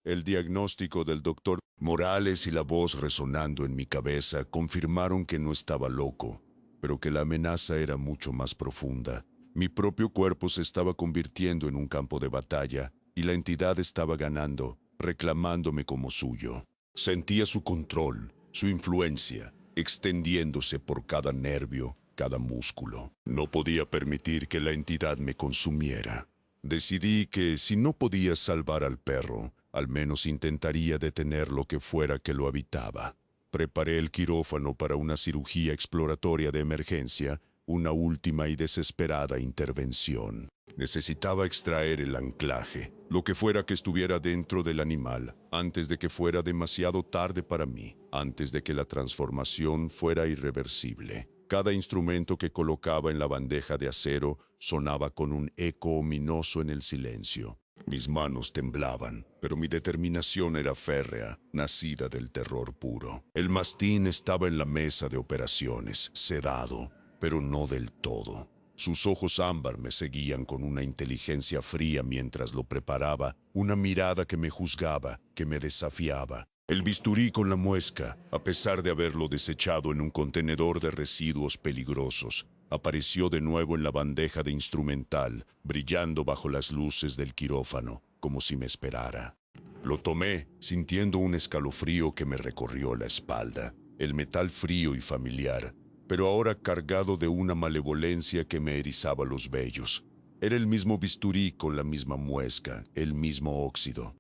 El diagnóstico del doctor Morales y la voz resonando en mi cabeza confirmaron que no estaba loco, pero que la amenaza era mucho más profunda. Mi propio cuerpo se estaba convirtiendo en un campo de batalla, y la entidad estaba ganando, reclamándome como suyo. Sentía su control, su influencia, extendiéndose por cada nervio, cada músculo. No podía permitir que la entidad me consumiera. Decidí que si no podía salvar al perro, al menos intentaría detener lo que fuera que lo habitaba. Preparé el quirófano para una cirugía exploratoria de emergencia, una última y desesperada intervención. Necesitaba extraer el anclaje, lo que fuera que estuviera dentro del animal, antes de que fuera demasiado tarde para mí, antes de que la transformación fuera irreversible. Cada instrumento que colocaba en la bandeja de acero sonaba con un eco ominoso en el silencio. Mis manos temblaban, pero mi determinación era férrea, nacida del terror puro. El mastín estaba en la mesa de operaciones, sedado, pero no del todo. Sus ojos ámbar me seguían con una inteligencia fría mientras lo preparaba, una mirada que me juzgaba, que me desafiaba. El bisturí con la muesca, a pesar de haberlo desechado en un contenedor de residuos peligrosos, apareció de nuevo en la bandeja de instrumental, brillando bajo las luces del quirófano, como si me esperara. Lo tomé, sintiendo un escalofrío que me recorrió la espalda, el metal frío y familiar, pero ahora cargado de una malevolencia que me erizaba los vellos. Era el mismo bisturí con la misma muesca, el mismo óxido.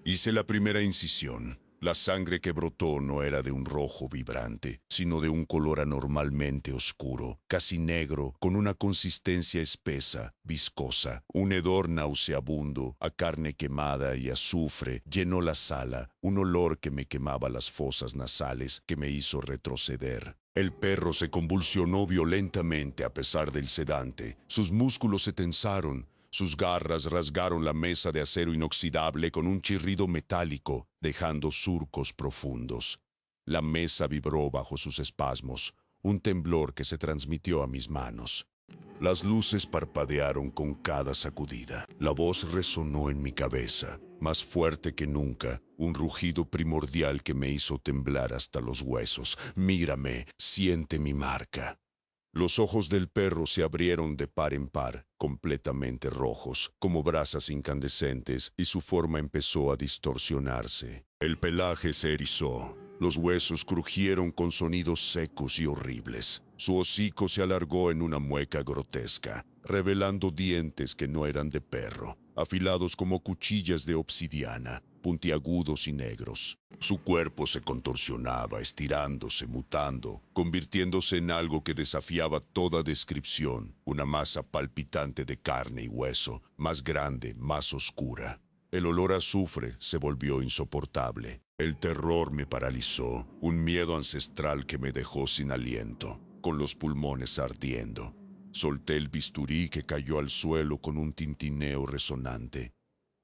Hice la primera incisión. La sangre que brotó no era de un rojo vibrante, sino de un color anormalmente oscuro, casi negro, con una consistencia espesa, viscosa. Un hedor nauseabundo, a carne quemada y azufre, llenó la sala, un olor que me quemaba las fosas nasales, que me hizo retroceder. El perro se convulsionó violentamente a pesar del sedante. Sus músculos se tensaron. Sus garras rasgaron la mesa de acero inoxidable con un chirrido metálico, dejando surcos profundos. La mesa vibró bajo sus espasmos, un temblor que se transmitió a mis manos. Las luces parpadearon con cada sacudida. La voz resonó en mi cabeza, más fuerte que nunca, un rugido primordial que me hizo temblar hasta los huesos. Mírame, siente mi marca. Los ojos del perro se abrieron de par en par, completamente rojos, como brasas incandescentes, y su forma empezó a distorsionarse. El pelaje se erizó, Los huesos crujieron con sonidos secos y horribles. Su hocico se alargó en una mueca grotesca, revelando dientes que no eran de perro, afilados como cuchillas de obsidiana, puntiagudos y negros. Su cuerpo se contorsionaba, estirándose, mutando, convirtiéndose en algo que desafiaba toda descripción, una masa palpitante de carne y hueso, más grande, más oscura. El olor a azufre se volvió insoportable. El terror me paralizó, un miedo ancestral que me dejó sin aliento, con los pulmones ardiendo. Solté el bisturí que cayó al suelo con un tintineo resonante.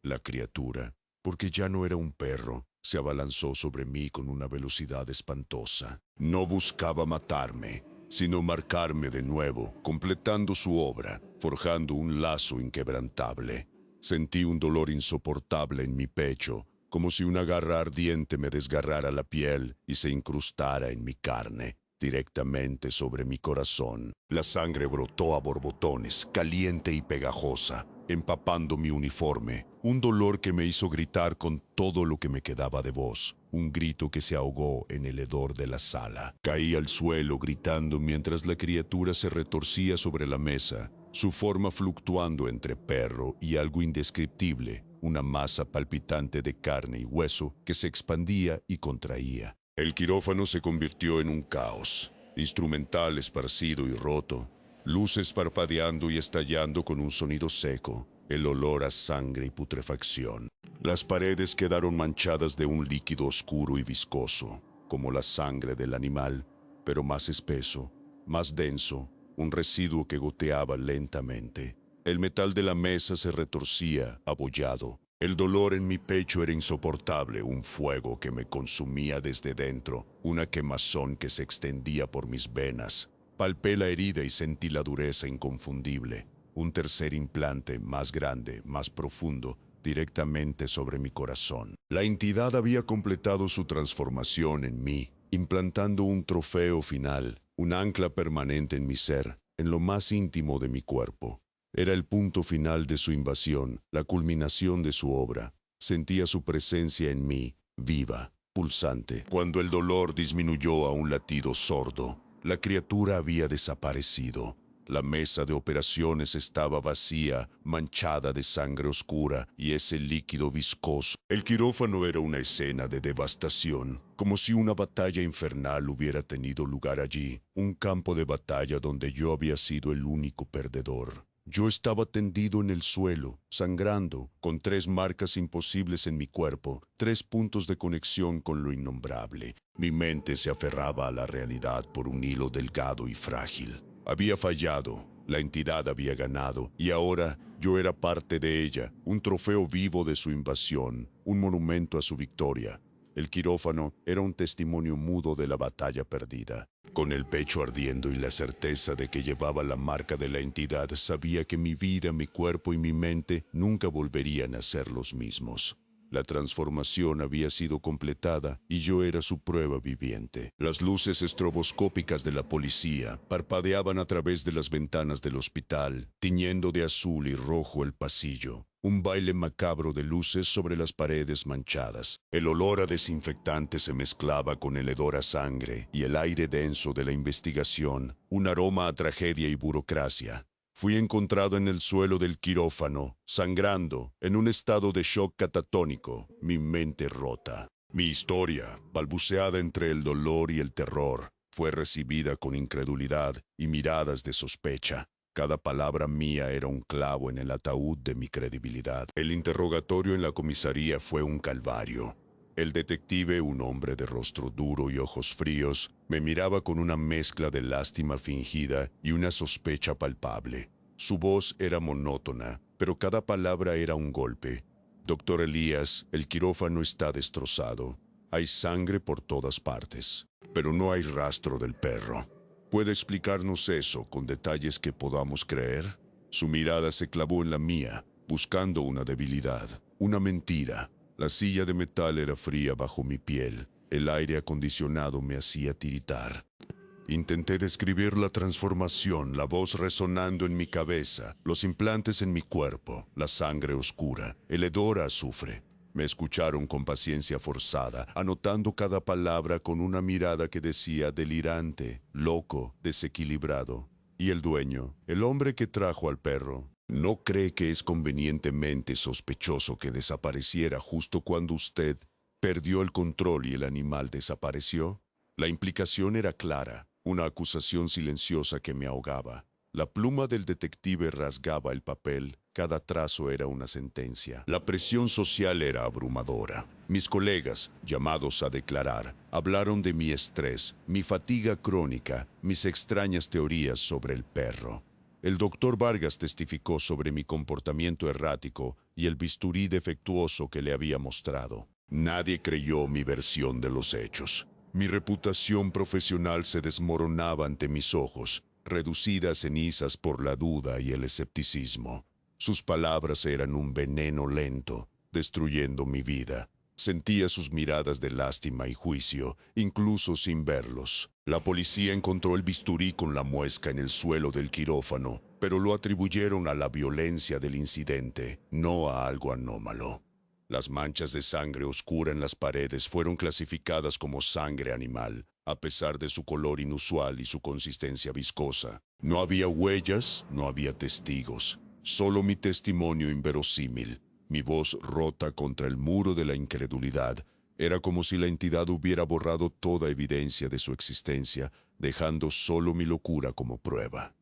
La criatura, porque ya no era un perro, se abalanzó sobre mí con una velocidad espantosa. No buscaba matarme, sino marcarme de nuevo, completando su obra, forjando un lazo inquebrantable. Sentí un dolor insoportable en mi pecho, como si una garra ardiente me desgarrara la piel y se incrustara en mi carne, directamente sobre mi corazón. La sangre brotó a borbotones, caliente y pegajosa, empapando mi uniforme, un dolor que me hizo gritar con todo lo que me quedaba de voz, un grito que se ahogó en el hedor de la sala. Caí al suelo gritando mientras la criatura se retorcía sobre la mesa, su forma fluctuando entre perro y algo indescriptible, una masa palpitante de carne y hueso que se expandía y contraía. El quirófano se convirtió en un caos, instrumental esparcido y roto, luces parpadeando y estallando con un sonido seco, el olor a sangre y putrefacción. Las paredes quedaron manchadas de un líquido oscuro y viscoso, como la sangre del animal, pero más espeso, más denso, un residuo que goteaba lentamente. El metal de la mesa se retorcía, abollado. El dolor en mi pecho era insoportable, un fuego que me consumía desde dentro, una quemazón que se extendía por mis venas. Palpé la herida y sentí la dureza inconfundible. Un tercer implante, más grande, más profundo, directamente sobre mi corazón. La entidad había completado su transformación en mí, implantando un trofeo final, un ancla permanente en mi ser, en lo más íntimo de mi cuerpo. Era el punto final de su invasión, la culminación de su obra. Sentía su presencia en mí, viva, pulsante. Cuando el dolor disminuyó a un latido sordo, la criatura había desaparecido. La mesa de operaciones estaba vacía, manchada de sangre oscura y ese líquido viscoso. El quirófano era una escena de devastación, como si una batalla infernal hubiera tenido lugar allí, un campo de batalla donde yo había sido el único perdedor. Yo estaba tendido en el suelo, sangrando, con 3 marcas imposibles en mi cuerpo, 3 puntos de conexión con lo innombrable. Mi mente se aferraba a la realidad por un hilo delgado y frágil. Había fallado, la entidad había ganado, y ahora yo era parte de ella, un trofeo vivo de su invasión, un monumento a su victoria. El quirófano era un testimonio mudo de la batalla perdida. Con el pecho ardiendo y la certeza de que llevaba la marca de la entidad, sabía que mi vida, mi cuerpo y mi mente nunca volverían a ser los mismos. La transformación había sido completada y yo era su prueba viviente. Las luces estroboscópicas de la policía parpadeaban a través de las ventanas del hospital, tiñendo de azul y rojo el pasillo. Un baile macabro de luces sobre las paredes manchadas. El olor a desinfectante se mezclaba con el hedor a sangre y el aire denso de la investigación, un aroma a tragedia y burocracia. Fui encontrado en el suelo del quirófano, sangrando, en un estado de shock catatónico, mi mente rota. Mi historia, balbuceada entre el dolor y el terror, fue recibida con incredulidad y miradas de sospecha. Cada palabra mía era un clavo en el ataúd de mi credibilidad. El interrogatorio en la comisaría fue un calvario. El detective, un hombre de rostro duro y ojos fríos, me miraba con una mezcla de lástima fingida y una sospecha palpable. Su voz era monótona, pero cada palabra era un golpe. Doctor Elías, el quirófano está destrozado. Hay sangre por todas partes, pero no hay rastro del perro. ¿Puede explicarnos eso con detalles que podamos creer? Su mirada se clavó en la mía, buscando una debilidad, una mentira. La silla de metal era fría bajo mi piel. El aire acondicionado me hacía tiritar. Intenté describir la transformación, la voz resonando en mi cabeza, los implantes en mi cuerpo, la sangre oscura, el hedor a azufre. Me escucharon con paciencia forzada, anotando cada palabra con una mirada que decía delirante, loco, desequilibrado. Y el dueño, el hombre que trajo al perro, ¿no cree que es convenientemente sospechoso que desapareciera justo cuando usted perdió el control y el animal desapareció? La implicación era clara, una acusación silenciosa que me ahogaba. La pluma del detective rasgaba el papel, cada trazo era una sentencia. La presión social era abrumadora. Mis colegas, llamados a declarar, hablaron de mi estrés, mi fatiga crónica, mis extrañas teorías sobre el perro. El doctor Vargas testificó sobre mi comportamiento errático y el bisturí defectuoso que le había mostrado. Nadie creyó mi versión de los hechos. Mi reputación profesional se desmoronaba ante mis ojos, reducida a cenizas por la duda y el escepticismo. Sus palabras eran un veneno lento, destruyendo mi vida. Sentía sus miradas de lástima y juicio, incluso sin verlos. La policía encontró el bisturí con la muesca en el suelo del quirófano, pero lo atribuyeron a la violencia del incidente, no a algo anómalo. Las manchas de sangre oscura en las paredes fueron clasificadas como sangre animal, a pesar de su color inusual y su consistencia viscosa. No había huellas, no había testigos, solo mi testimonio inverosímil, mi voz rota contra el muro de la incredulidad. Era como si la entidad hubiera borrado toda evidencia de su existencia, dejando solo mi locura como prueba.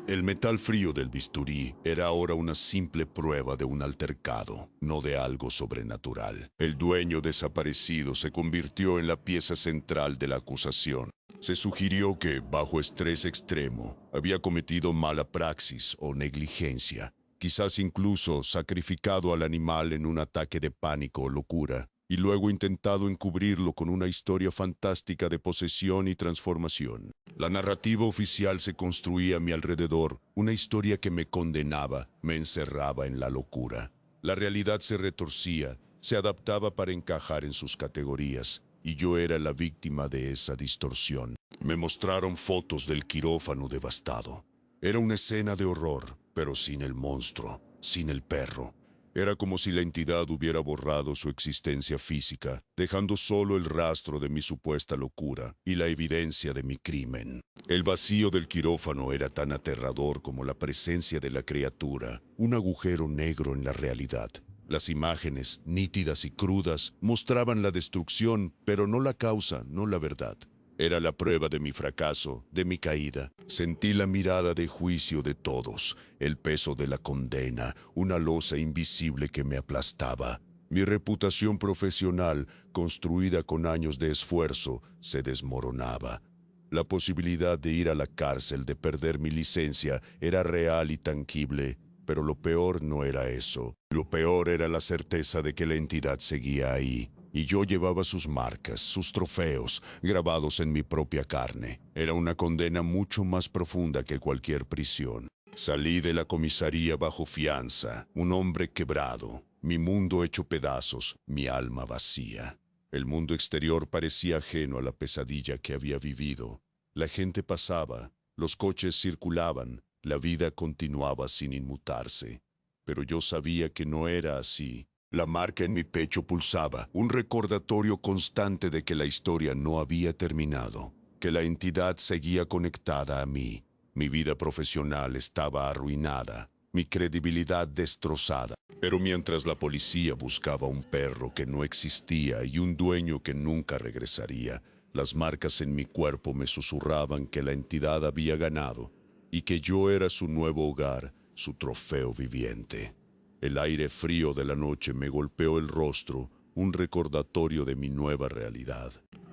El metal frío del bisturí era ahora una simple prueba de un altercado, no de algo sobrenatural. El dueño desaparecido se convirtió en la pieza central de la acusación. Se sugirió que, bajo estrés extremo, había cometido mala praxis o negligencia, quizás incluso sacrificado al animal en un ataque de pánico o locura, y luego intentado encubrirlo con una historia fantástica de posesión y transformación. La narrativa oficial se construía a mi alrededor, una historia que me condenaba, me encerraba en la locura. La realidad se retorcía, se adaptaba para encajar en sus categorías, y yo era la víctima de esa distorsión. Me mostraron fotos del quirófano devastado. Era una escena de horror, pero sin el monstruo, sin el perro. Era como si la entidad hubiera borrado su existencia física, dejando solo el rastro de mi supuesta locura y la evidencia de mi crimen. El vacío del quirófano era tan aterrador como la presencia de la criatura, un agujero negro en la realidad. Las imágenes, nítidas y crudas, mostraban la destrucción, pero no la causa, no la verdad. Era la prueba de mi fracaso, de mi caída. Sentí la mirada de juicio de todos, el peso de la condena, una losa invisible que me aplastaba. Mi reputación profesional, construida con años de esfuerzo, se desmoronaba. La posibilidad de ir a la cárcel, de perder mi licencia, era real y tangible, pero lo peor no era eso. Lo peor era la certeza de que la entidad seguía ahí. Y yo llevaba sus marcas, sus trofeos, grabados en mi propia carne. Era una condena mucho más profunda que cualquier prisión. Salí de la comisaría bajo fianza, un hombre quebrado, mi mundo hecho pedazos, mi alma vacía. El mundo exterior parecía ajeno a la pesadilla que había vivido. La gente pasaba, los coches circulaban, la vida continuaba sin inmutarse. Pero yo sabía que no era así. La marca en mi pecho pulsaba, un recordatorio constante de que la historia no había terminado, que la entidad seguía conectada a mí. Mi vida profesional estaba arruinada, mi credibilidad destrozada. Pero mientras la policía buscaba un perro que no existía y un dueño que nunca regresaría, las marcas en mi cuerpo me susurraban que la entidad había ganado y que yo era su nuevo hogar, su trofeo viviente. El aire frío de la noche me golpeó el rostro, un recordatorio de mi nueva realidad.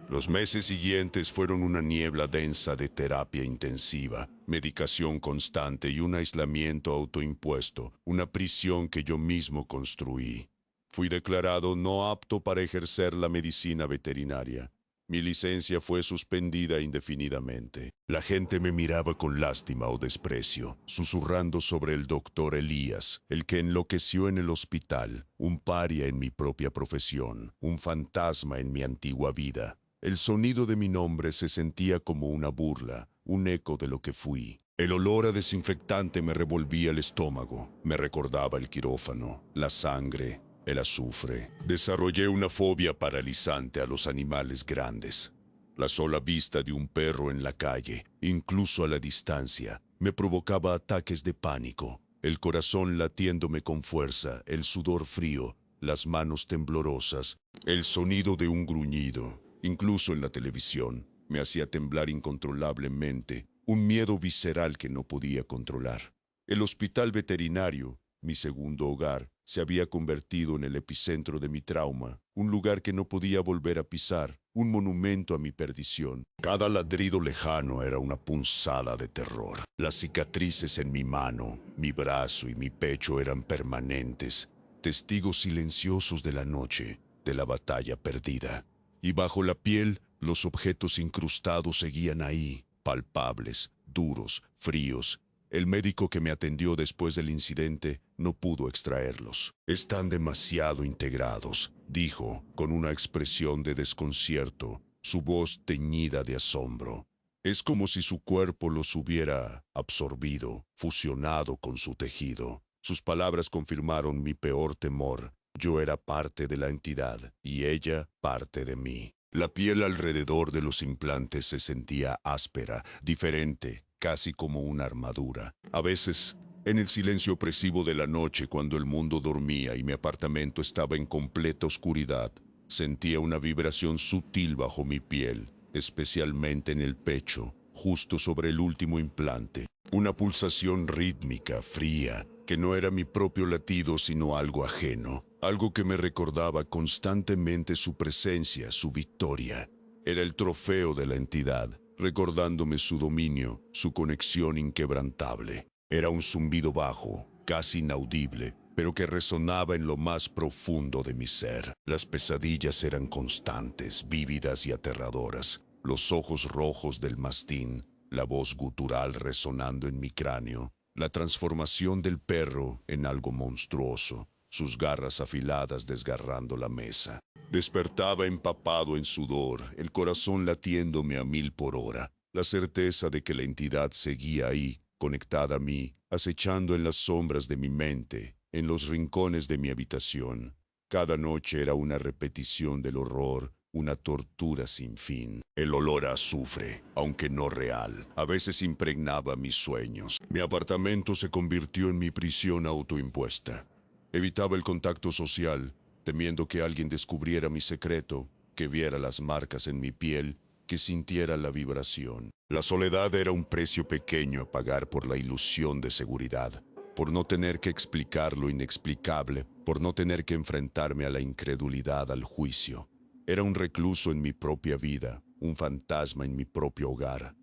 Los meses siguientes fueron una niebla densa de terapia intensiva, medicación constante y un aislamiento autoimpuesto, una prisión que yo mismo construí. Fui declarado no apto para ejercer la medicina veterinaria. Mi licencia fue suspendida indefinidamente. La gente me miraba con lástima o desprecio, susurrando sobre el doctor Elías, el que enloqueció en el hospital, un paria en mi propia profesión, un fantasma en mi antigua vida. El sonido de mi nombre se sentía como una burla, un eco de lo que fui. El olor a desinfectante me revolvía el estómago, me recordaba el quirófano, la sangre, el azufre. Desarrollé una fobia paralizante a los animales grandes. La sola vista de un perro en la calle, incluso a la distancia, me provocaba ataques de pánico, el corazón latiéndome con fuerza, el sudor frío, las manos temblorosas, el sonido de un gruñido, incluso en la televisión, me hacía temblar incontrolablemente, un miedo visceral que no podía controlar. El hospital veterinario, mi segundo hogar, se había convertido en el epicentro de mi trauma, un lugar que no podía volver a pisar, un monumento a mi perdición. Cada ladrido lejano era una punzada de terror. Las cicatrices en mi mano, mi brazo y mi pecho eran permanentes, testigos silenciosos de la noche, de la batalla perdida. Y bajo la piel, los objetos incrustados seguían ahí, palpables, duros, fríos. El médico que me atendió después del incidente no pudo extraerlos. Están demasiado integrados, dijo, con una expresión de desconcierto, su voz teñida de asombro. Es como si su cuerpo los hubiera absorbido, fusionado con su tejido. Sus palabras confirmaron mi peor temor. Yo era parte de la entidad y ella parte de mí. La piel alrededor de los implantes se sentía áspera, diferente, casi como una armadura. A veces, en el silencio opresivo de la noche, cuando el mundo dormía y mi apartamento estaba en completa oscuridad, sentía una vibración sutil bajo mi piel, especialmente en el pecho, justo sobre el último implante. Una pulsación rítmica, fría, que no era mi propio latido sino algo ajeno, algo que me recordaba constantemente su presencia, su victoria. Era el trofeo de la entidad, recordándome su dominio, su conexión inquebrantable. Era un zumbido bajo, casi inaudible, pero que resonaba en lo más profundo de mi ser. Las pesadillas eran constantes, vívidas y aterradoras. Los ojos rojos del mastín, la voz gutural resonando en mi cráneo, la transformación del perro en algo monstruoso, sus garras afiladas desgarrando la mesa. Despertaba empapado en sudor, el corazón latiéndome a 1000 por hora, la certeza de que la entidad seguía ahí, conectada a mí, acechando en las sombras de mi mente, en los rincones de mi habitación. Cada noche era una repetición del horror, una tortura sin fin. El olor a azufre, aunque no real, a veces impregnaba mis sueños. Mi apartamento se convirtió en mi prisión autoimpuesta. Evitaba el contacto social, temiendo que alguien descubriera mi secreto, que viera las marcas en mi piel, que sintiera la vibración. La soledad era un precio pequeño a pagar por la ilusión de seguridad, por no tener que explicar lo inexplicable, por no tener que enfrentarme a la incredulidad, al juicio. Era un recluso en mi propia vida, un fantasma en mi propio hogar.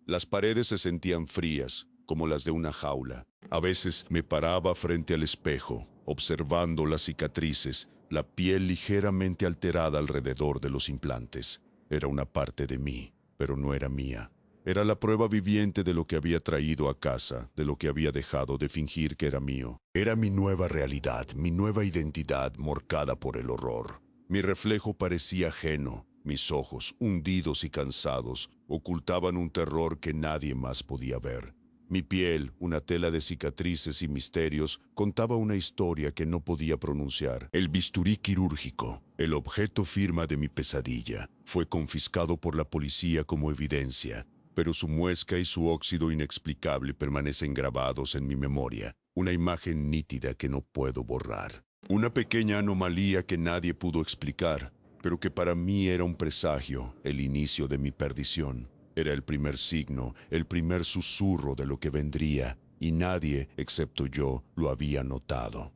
Las paredes se sentían frías, como las de una jaula. A veces me paraba frente al espejo, observando las cicatrices, la piel ligeramente alterada alrededor de los implantes. Era una parte de mí, pero no era mía. Era la prueba viviente de lo que había traído a casa, de lo que había dejado de fingir que era mío. Era mi nueva realidad, mi nueva identidad morcada por el horror. Mi reflejo parecía ajeno. Mis ojos, hundidos y cansados, ocultaban un terror que nadie más podía ver. Mi piel, una tela de cicatrices y misterios, contaba una historia que no podía pronunciar. El bisturí quirúrgico, el objeto firma de mi pesadilla, fue confiscado por la policía como evidencia, pero su muesca y su óxido inexplicable permanecen grabados en mi memoria, una imagen nítida que no puedo borrar. Una pequeña anomalía que nadie pudo explicar, pero que para mí era un presagio, el inicio de mi perdición. Era el primer signo, el primer susurro de lo que vendría, y nadie, excepto yo, lo había notado.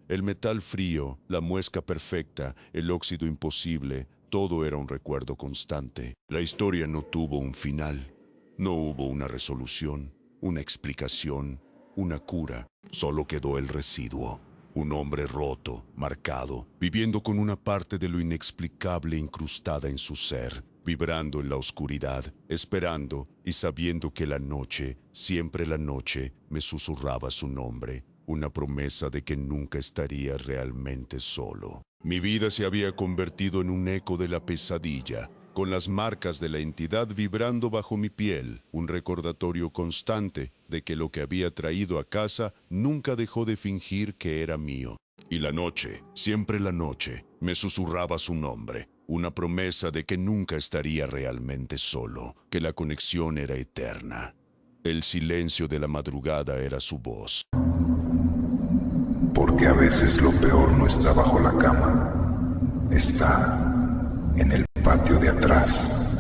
El metal frío, la muesca perfecta, el óxido imposible, todo era un recuerdo constante. La historia no tuvo un final. No hubo una resolución, una explicación, una cura. Solo quedó el residuo. Un hombre roto, marcado, viviendo con una parte de lo inexplicable incrustada en su ser, vibrando en la oscuridad, esperando y sabiendo que la noche, siempre la noche, me susurraba su nombre, una promesa de que nunca estaría realmente solo. Mi vida se había convertido en un eco de la pesadilla, con las marcas de la entidad vibrando bajo mi piel, un recordatorio constante de que lo que había traído a casa nunca dejó de fingir que era mío. Y la noche, siempre la noche, me susurraba su nombre, una promesa de que nunca estaría realmente solo, que la conexión era eterna. El silencio de la madrugada era su voz. Porque a veces lo peor no está bajo la cama, está en el patio de atrás.